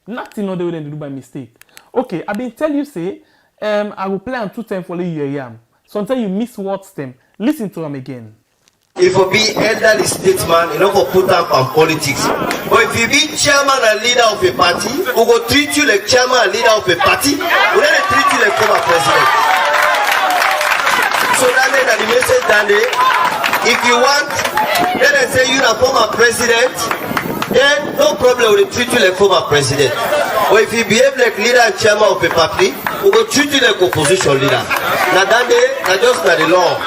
Nothing other way than they do by mistake. Okay, I've been tell you say, I will play on 2 times for you. Sometimes you miss words them. Listen to them again. If you be elderly statesman, you don't go put up on politics. But if you be chairman and leader of a party, we go treat you like chairman and leader of a party. We don't treat you like former president. So that means that the message that if you want, let us say you are former president, then no problem, we treat you like former president. But if you behave like leader and chairman of a party, we go treat you like opposition leader. Now that day, that's just not the law.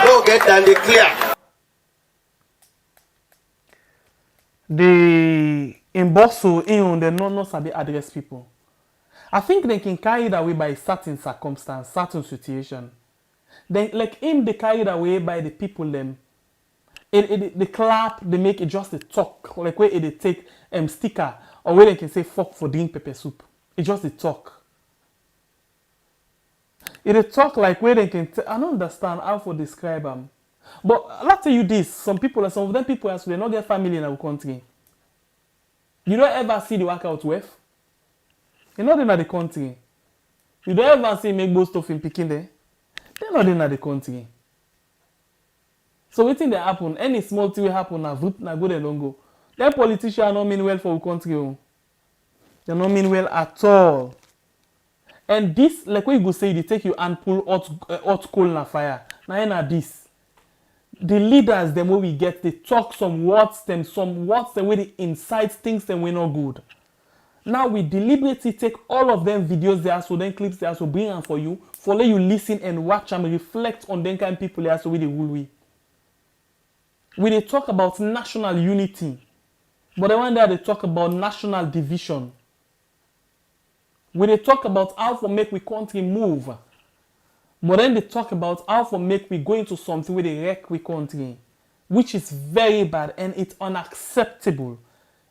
Don't get that clear. The embosso they not sabi address people. I think they can carry it away by certain circumstance, certain situation. Then like him they carry it away by the people them. They clap, they make it just a talk. Like where they take sticker or where they can say fuck for doing pepper soup. It's just a talk. It talk like where they can I don't understand how to describe them. But I'll tell you this, some of them people they not get family in our country. You don't ever see the workout with. You're not in the country. You don't ever see make most stuff in Peking there. They're not in the country. So what thing that happen? Any small thing will happen na go they don't go. That politicians don't mean well for our country. They don't mean well at all. And this, like what you go say, they take you and pull hot coal na fire. Now this. The leaders, them where we get, they talk some words them where they incite things them we not good. Now we deliberately take all of them videos there, so then clips there, so bring them for you, for let you listen and watch and reflect on them kind of people there, so we they will we. We they talk about national unity, but the one there they talk about national division. We they talk about how to make we country move. But then they talk about how to make we go into something where they wreck we country, which is very bad and it's unacceptable.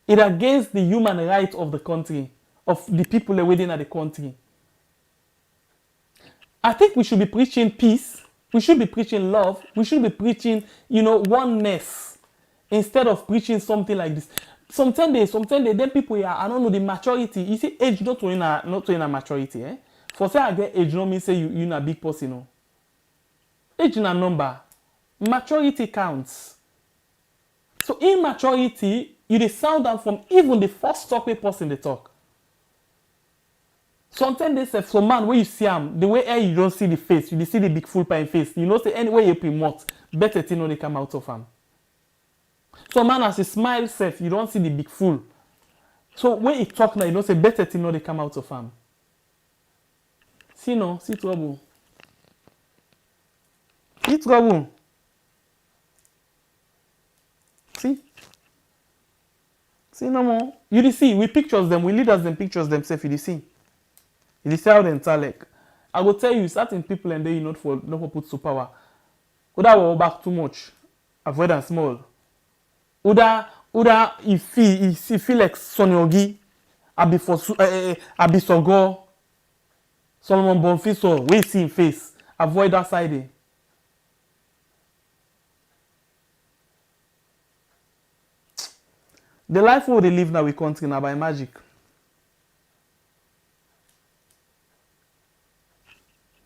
It's against the human rights of the country, of the people that are within the country. I think we should be preaching peace. We should be preaching love. We should be preaching, oneness, instead of preaching something like this. Sometimes then people I don't know the maturity. You see, age not to in a maturity, eh? For say I get age, no mean say you na big person, no. Age na number. Maturity counts. So in maturity, you dey sound out from even the first talk wey person dey talk. Sometimes they say some man where you see him, the way you don't see the face, you dey see the big full pine face. You know say anywhere you promote, better thing no dey come out of him. Some man as he smile self, you don't see the big full. So when he talk now, you know say better thing no dey come out of him. See no, see trouble. See trouble. See? See no more. You see, we pictures them, we leaders them pictures themselves, you see. You see how they talk like. I will tell you, certain people and they not for put to power. Oda will back too much, avoid and small. Oda if he feel like Sonyogi, Abi Sogo, Solomon Bonfiso, we see him face, avoid that side. The life we they live now we country now by magic.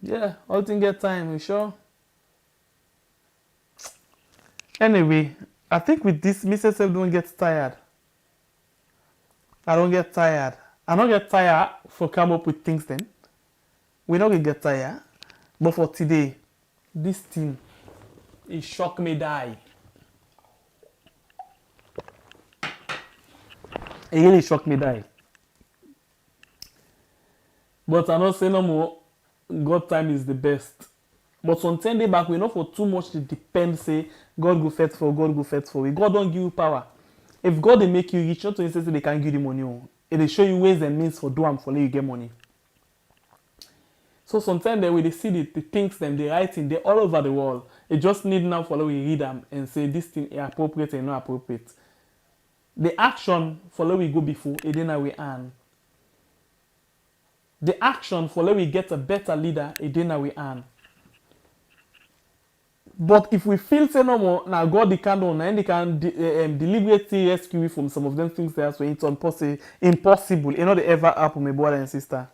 Yeah, all things get time, you sure? Anyway, I think with this, Mrs. Self don't get tired. I don't get tired. I don't get tired for come up with things then. We not gonna get tired. But for today, this thing, it shock me die. It really shocked me die. But I not say no more. God time is the best. But some 10 days back, we know for too much to depend, say, God go fight for, God go fight for. God don't give you power. If God they make you rich, not to say they can't give you money. They show you ways and means for do them for let you get money. So sometimes they see the things them, they writing, they all over the world. They just need now for we read them and say this thing is appropriate and not appropriate. The action for let we go before, it then we earn. The action for let we get a better leader, it then we earn. But if we feel say no more, now God they can do, and they can deliberately rescue you from some of them things there, so it's impossible. You know they ever happen, my brother and sister.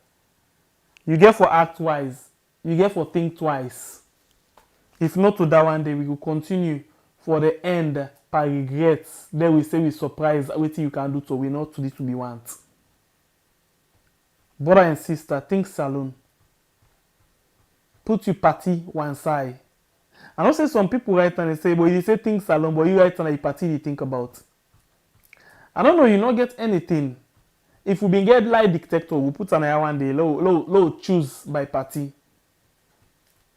You get for act twice, you get for think twice. If not to that one day, we will continue for the end by regrets. Then we say we surprise what you can do so we not to this to be want. Brother and sister, think salon. Put your party one side. I know say some people write and they say, but you say think salon, but you write and the party you think about. I don't know, you not get anything. If we been get lie detector, we put an one day, low choose by party.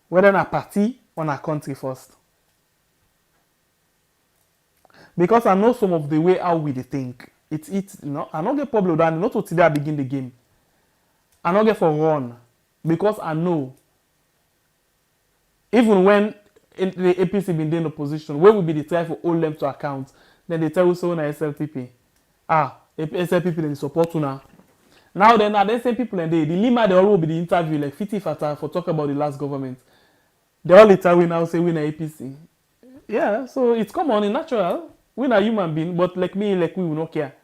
Whether a party or a country first. Because I know some of the way how we think. It's you know, I don't get problem with that. Not today I begin the game. I don't get for run. Because I know even when the APC been in opposition, where will be the try for all them to account, then they tell you so na SLPP. SLPP then support you now. Now then the same people and the Lima they all will be the interview like 50 fata for talk about the last government. They all later we now say we na APC. Yeah, so it's common in natural. We na human being, but like me, like we will not care.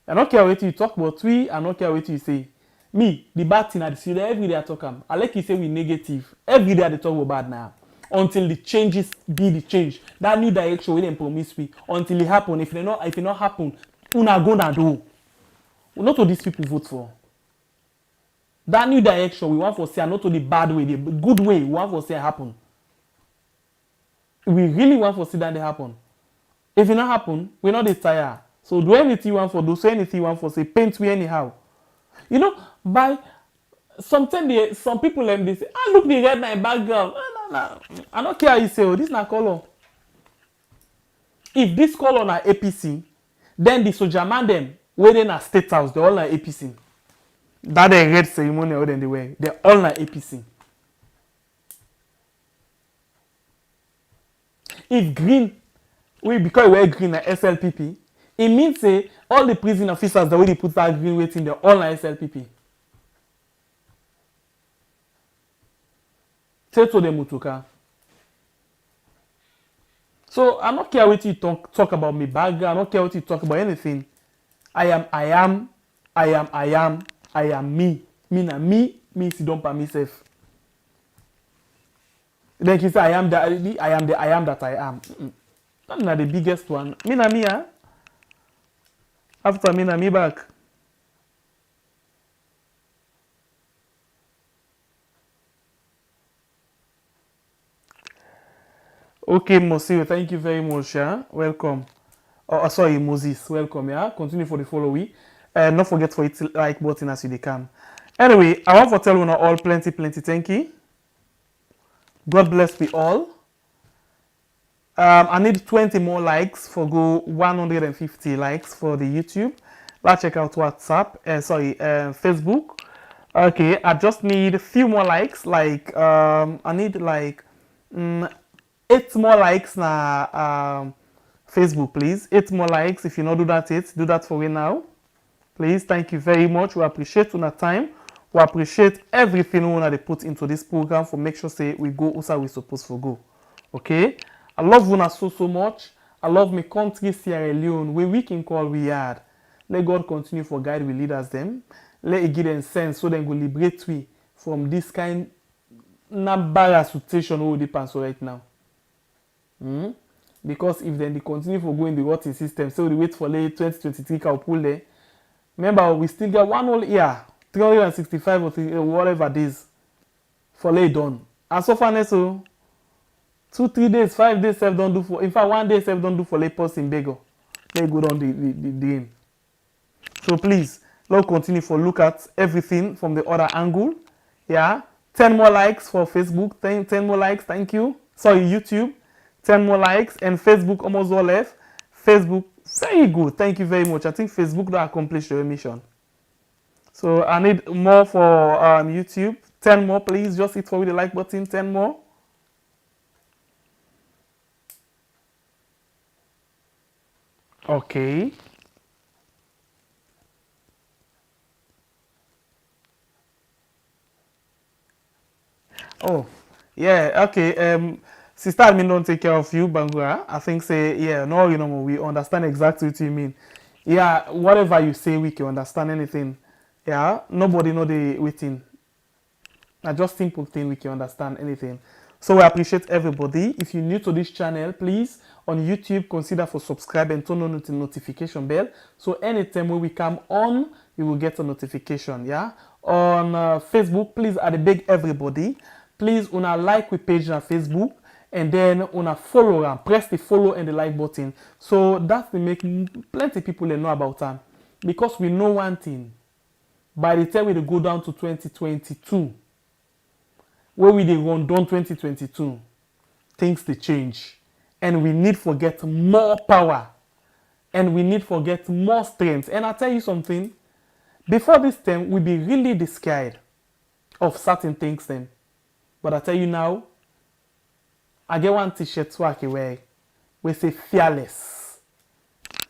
I don't care what you talk about we, I don't care what you say. Me, the bad thing I see every day I talk am. I like you say we negative. Every day I talk about bad now. Until the changes be the change. That new direction we dem promise we. Until it happen. If it not happen, una gonna do. Not all these people vote for. That new direction we want for say not to the bad way, the good way we want for say happen. We really want for see that they happen. If it not happen, we not dey tire. So do anything you want for do, so anything you want for say paint we anyhow. You know, by sometimes some people they say, look the red na background. No. I don't care how you say, oh, this na color. If this color na APC, then the soldier man them where they na State House, they all na APC. That the red ceremony or then they wear, they all na APC. If green, because we wear green na SLPP, it means say all the prison officers that way they put that green waiting, they're all na SLPP. Say to them Mutuka. So I don't care what you talk about me background, I don't care what you talk about anything. I am me. Me sit down by myself. Then he say I am that I am. That's not the biggest one. Me na me, huh? After me na me back. Okay, Monsieur, thank you very much. Yeah? Welcome. Oh, sorry, Moses. Welcome. Yeah, continue for the following. Don't forget for it like button as you can. Anyway, I want to tell you all plenty thank you. God bless we all. I need 20 more likes for go 150 likes for the YouTube. Let's check out WhatsApp. Facebook. Okay, I just need a few more likes. Like I need like 8 more likes na Facebook, please. 8 more likes. If you not do that, do that for me now. Please, thank you very much. We appreciate your time. We appreciate everything we want to put into this program for make sure say we go also we supposed to go. Okay? I love Una so much. I love my country Sierra Leone where we can call we hard. Let God continue for guide we leaders them. Let it give them sense so they go liberate we from this kind of bad situation we depend on right now. Because if then they continue for going the voting system, so we wait for late 2023 can pull there. Remember, we still get 1 whole year, 365 or whatever days for lay done. And so far, so 2-3 days, 5 days, self don't do for. In fact, 1 day self don't do for lay post in Bego. Let go down the game. So please, let's continue for look at everything from the other angle. Yeah, 10 more likes for Facebook. 10 more likes. Thank you. Sorry, YouTube. 10 more likes and Facebook almost all left. Facebook, very good. Thank you very much. I think Facebook will accomplish your mission. So I need more for YouTube. 10 more, please. Just hit for the like button. 10 more. Okay. Oh, yeah. Okay. Sister admin don't take care of you, Bangura. I think say, yeah, no, you know, we understand exactly what you mean. Yeah, whatever you say, we can understand anything. Yeah, nobody know the waiting. Just simple thing, we can understand anything. So we appreciate everybody. If you're new to this channel, please, on YouTube, consider for subscribe and turn on the notification bell. So anytime when we come on, you will get a notification, yeah? On Facebook, please, I beg everybody, please, una like we page on Facebook. And then on follow and press the follow and the like button. So that will make plenty of people know about them. Because we know one thing. By the time we go down to 2022, where we they run down 2022, things they change. And we need to get more power. And we need to get more strength. And I tell you something, before this time, we be really scared of certain things then. But I tell you now, I get one t-shirt so I can wear. We say fearless.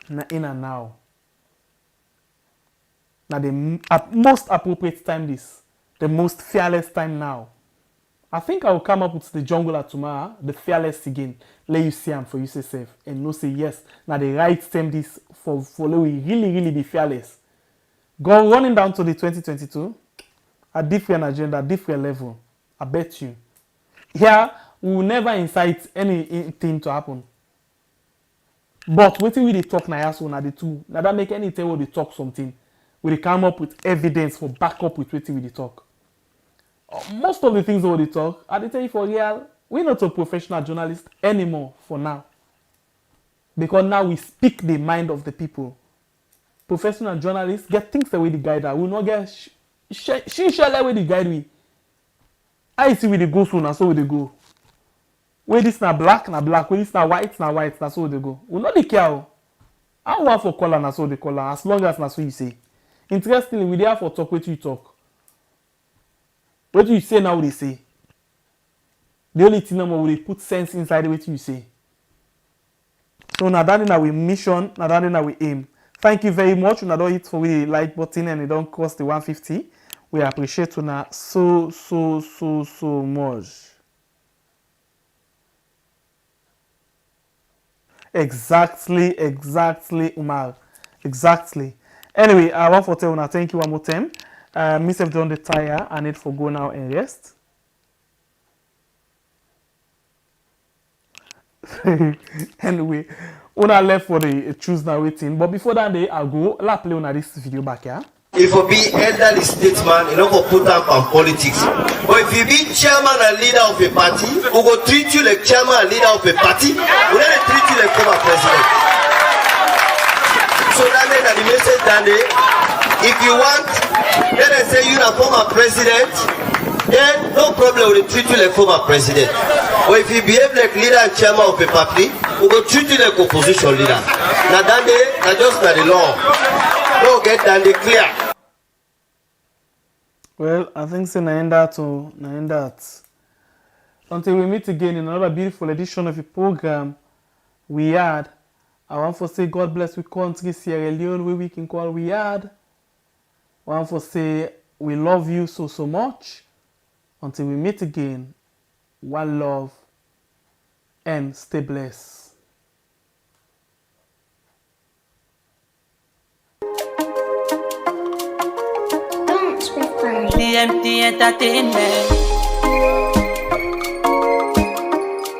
In and now. Now the most appropriate time this. The most fearless time now. I think I will come up with the jungle tomorrow. The fearless again. Let you see them for you say safe. And no say yes. Now the right time this for let we really be fearless. Go running down to the 2022. A different agenda, different level. I bet you. Here we will never incite anything to happen. But what we talk na yaso na the two. Now that make anything where they talk something. We come up with evidence for back up with what we talk. Most of the things that we talk, I tell you for real, we're not a professional journalist anymore for now. Because now we speak the mind of the people. Professional journalists get things the way they guide us. We not get share way they guide we. I see where they go soon, and so where they go. Where this na black, where this na white, that's so they go. We not they care. I don't want for color, na so they color, as long as na so you say. Interestingly, we there for talk what you talk. What you say now they say. The only thing now we put sense inside what you say. So now that is our mission, now that is our aim. Thank you very much. Now don't hit for the like button and it don't cost the 150. We appreciate you so much. Exactly, Umar. Exactly. Anyway, I want to tell you, thank you one more time. Miss have done the tire. I need to go now and rest. Anyway, una left for the choose now waiting. But before that day, I'll go. Let's play on this video back here. If you be elderly statesman, you don't go put up on politics. But if you be chairman and leader of a party, who go treat you like chairman and leader of a party, who then treat you like former president. So that means that the message that if you want, let us say you are former president, then no problem with treat you like former president. But if you behave like leader and chairman of a party, who go treat you like opposition leader. Now that day, that's just not the law. Don't get that clear. Well, I think so. Na end that. Until we meet again in another beautiful edition of the program we had. I want to say God bless we country Sierra Leone where we can call we had. I want to say we love you so much. Until we meet again, one love and stay blessed. DMT Entertainment.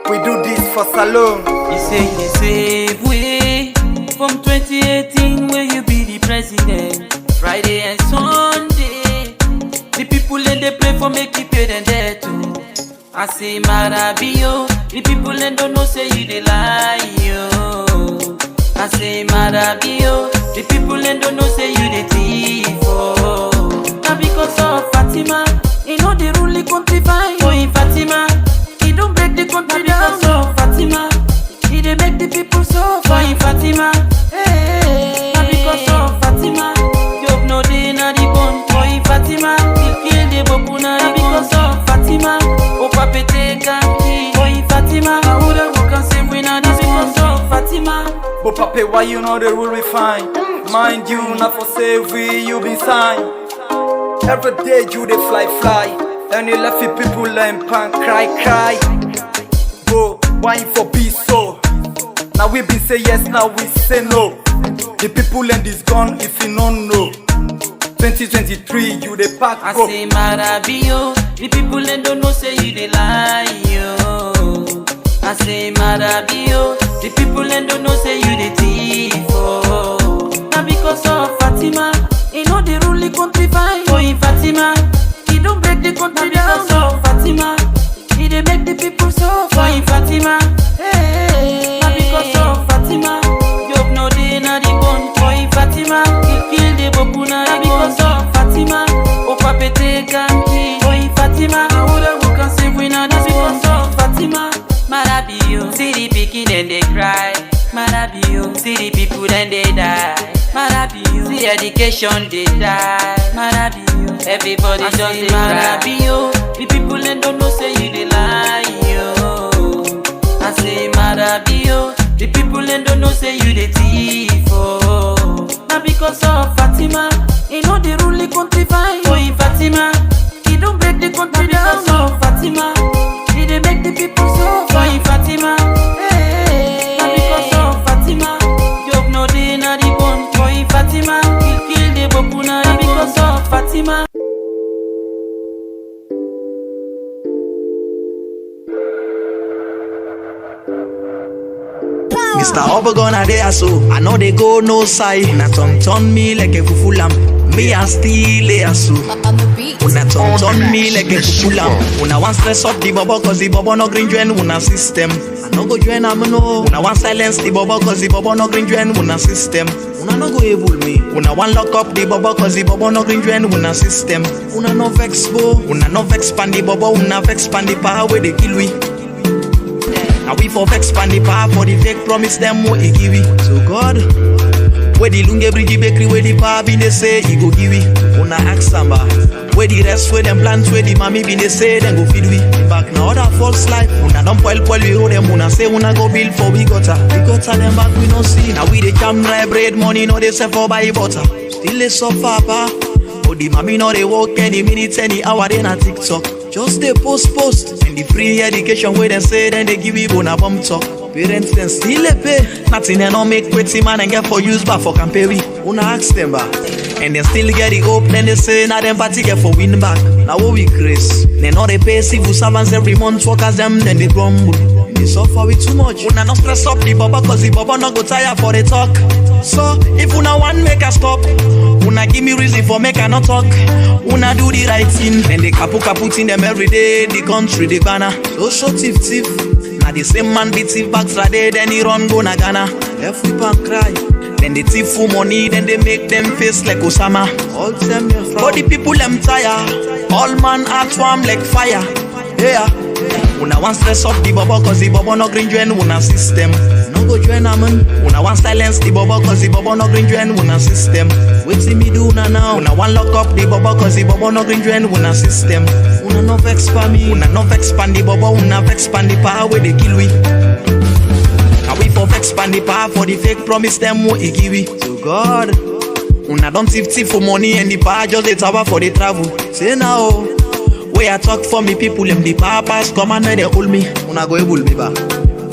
We do this for Salon. You say the same way from 2018 where you be the president. Friday and Sunday, the people in the play for make you pay them there too. I say Marabio, the people in don't know say you they lie yo. I say Marabio, the people in don't know say you they thief oh. Now because of Fatima, you know the rule the country fine. Oh in Fatima, he don't break the country down. Because of Fatima, he they make the people so fine. In Fatima, hey. Now because of Fatima, you no day na the bone. Oh in Fatima, he kill the bopuna. Now because of Fatima, oh pape take a key. Oh in Fatima, I woulda walk and say we na this because of Fatima. But Pape, why you know the rule we find? Mind you, not for slavery, you been signed. Every day you they fly. And you left your people and pan cry. Bro, why you for peace so? Now we been say yes, now we say no. The people and this gone if you don't know. 2023, you the pack I go. say Marabio, the people and don't know say you they lie yo. I say Marabio, the people and don't know say you they thief oh. Now because of Fatima, you know the rule the country fine. Oh in Fatima, he don't break the country down. Because of Fatima, he they make the people so fine. Oh in Fatima, hey. Now because of Fatima, you no day na the bone. Oh in Fatima, he kill the bopuna. Now because of Fatima, oh pape take a key. Oh in Fatima, I woulda walk and say we na this because of Fatima. Marabio, see the pikin and they cry. Marabio, see the people then they die. Marabio, see education they die. Marabio, everybody just say Marabio. The people then don't know say you they lie yo. I say Marabio, the people then don't know say you they thief oh. Now because of Fatima, you know the rule the country fine. Oh in Fatima, he don't break the country down. Because of Fatima, he they make the people so fine. In Fatima, hey. Now because of Fatima, you no day na the bone. Oh in Fatima, he kill the bopuna. Now because of Fatima. Mr. Obagona they are so I know they go no side. Una turn me like a fufulam. Me and still they are so. Una turn me like a fufulam. Una want stress up the bubble cause the bubble no green join una system. I no go join am no. Una want silence the bubble cause the bubble no green join una system. Una no go evil me. Una want lock up the bubble cause the bubble no green join una system. Una no vex bo. Una no vex pan the bubble. Una vex pan the power where they kill we. Now we for vex pan the power for the fake promise them what he give we. So God, where the lunge bridge bakery where the power been they say he go give we. Una ask samba. Where the rest where them plants where the mommy been they say then go feed we. Back now other false life. Una don't spoil we hold them. Una say una go build for we gutter. We gutter them back we no see. Now we the jam dry bread money no they sell for buy butter. Still they suffer pa. Oh the mommy no they work any minute any hour then a TikTok. Just they post and the free education where they say then they give you bona bump talk. Parents then still they pay. Nothing they no make quitty man and get for use back for campaign. Una ask them back. And they still get the hope then they say now them party get for win back. Now what we grace. They know they pay civil servants every month workers them then they grumble. They suffer with too much. Una no stress up the baba cause the baba no go tire for the talk. So if una want make a stop, una give me reason for make a not talk. Una do the right thing. And they kaput in them every day. The country the banner. So thief. Now the same man beat thief back Friday then he run go na Ghana. Left whip and cry. Then they thief for money then they make them face like Osama. All them but the people them tire. All man heart warm like fire. Yeah. Una want stress up the bubble cause the bubble no green join una system. No no go join a man. Una want silence the bubble cause the bubble no green join una system. Wait see me do now. Una want lock up the bubble cause the bubble no green join una system. Una no vex for me. Una no vex pan the bubble. Una vex pan the power where they kill we. And we for vex pan the power for the fake promise them what he give we. To God. Una don't thief for money and the power just the tower for the travel. Say now. Where I talk for me people them the power pass come and they hold me. Una go able me back.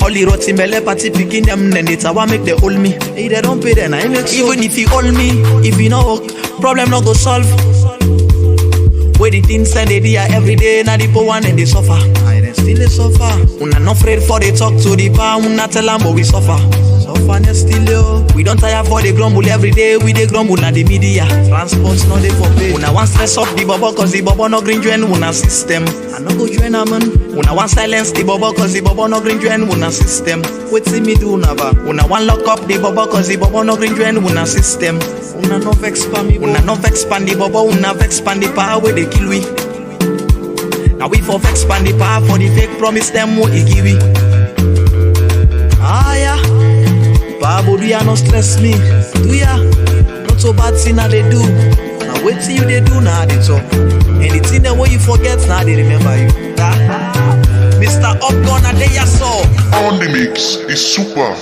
All the rots in belly party picking them, then it's how I make they hold me. Hey, they don't pay then I make so. Even if you hold me, if you know problem not go solve. Where the things send they do every day, now the poor one and they suffer. I then still they suffer. Una not afraid for they talk to the power, una tell them but we suffer. Suffer still yo. We don't tire for the grumble every day, we they grumble at the media. Transports not they for pay. Una want stress up the bubble cause the bubble no green join una system. I no go join a man. Una want silence the bubble cause the bubble no green join una system. Wait see me do never. Una want lock up the bubble cause the bubble no green join una system. Una no vex pan me. Una no vex pan the bubble. Una vex pan the power where they kill we. Now we for vex pan the power for the fake promise them what he give we. Ah yeah. Babo do ya no stress me. Do ya? Not so bad thing that they do. Now wait till you they do now they talk. Anything that when you forget now they remember you. Mr. Upgun and they ya saw. On the mix is super.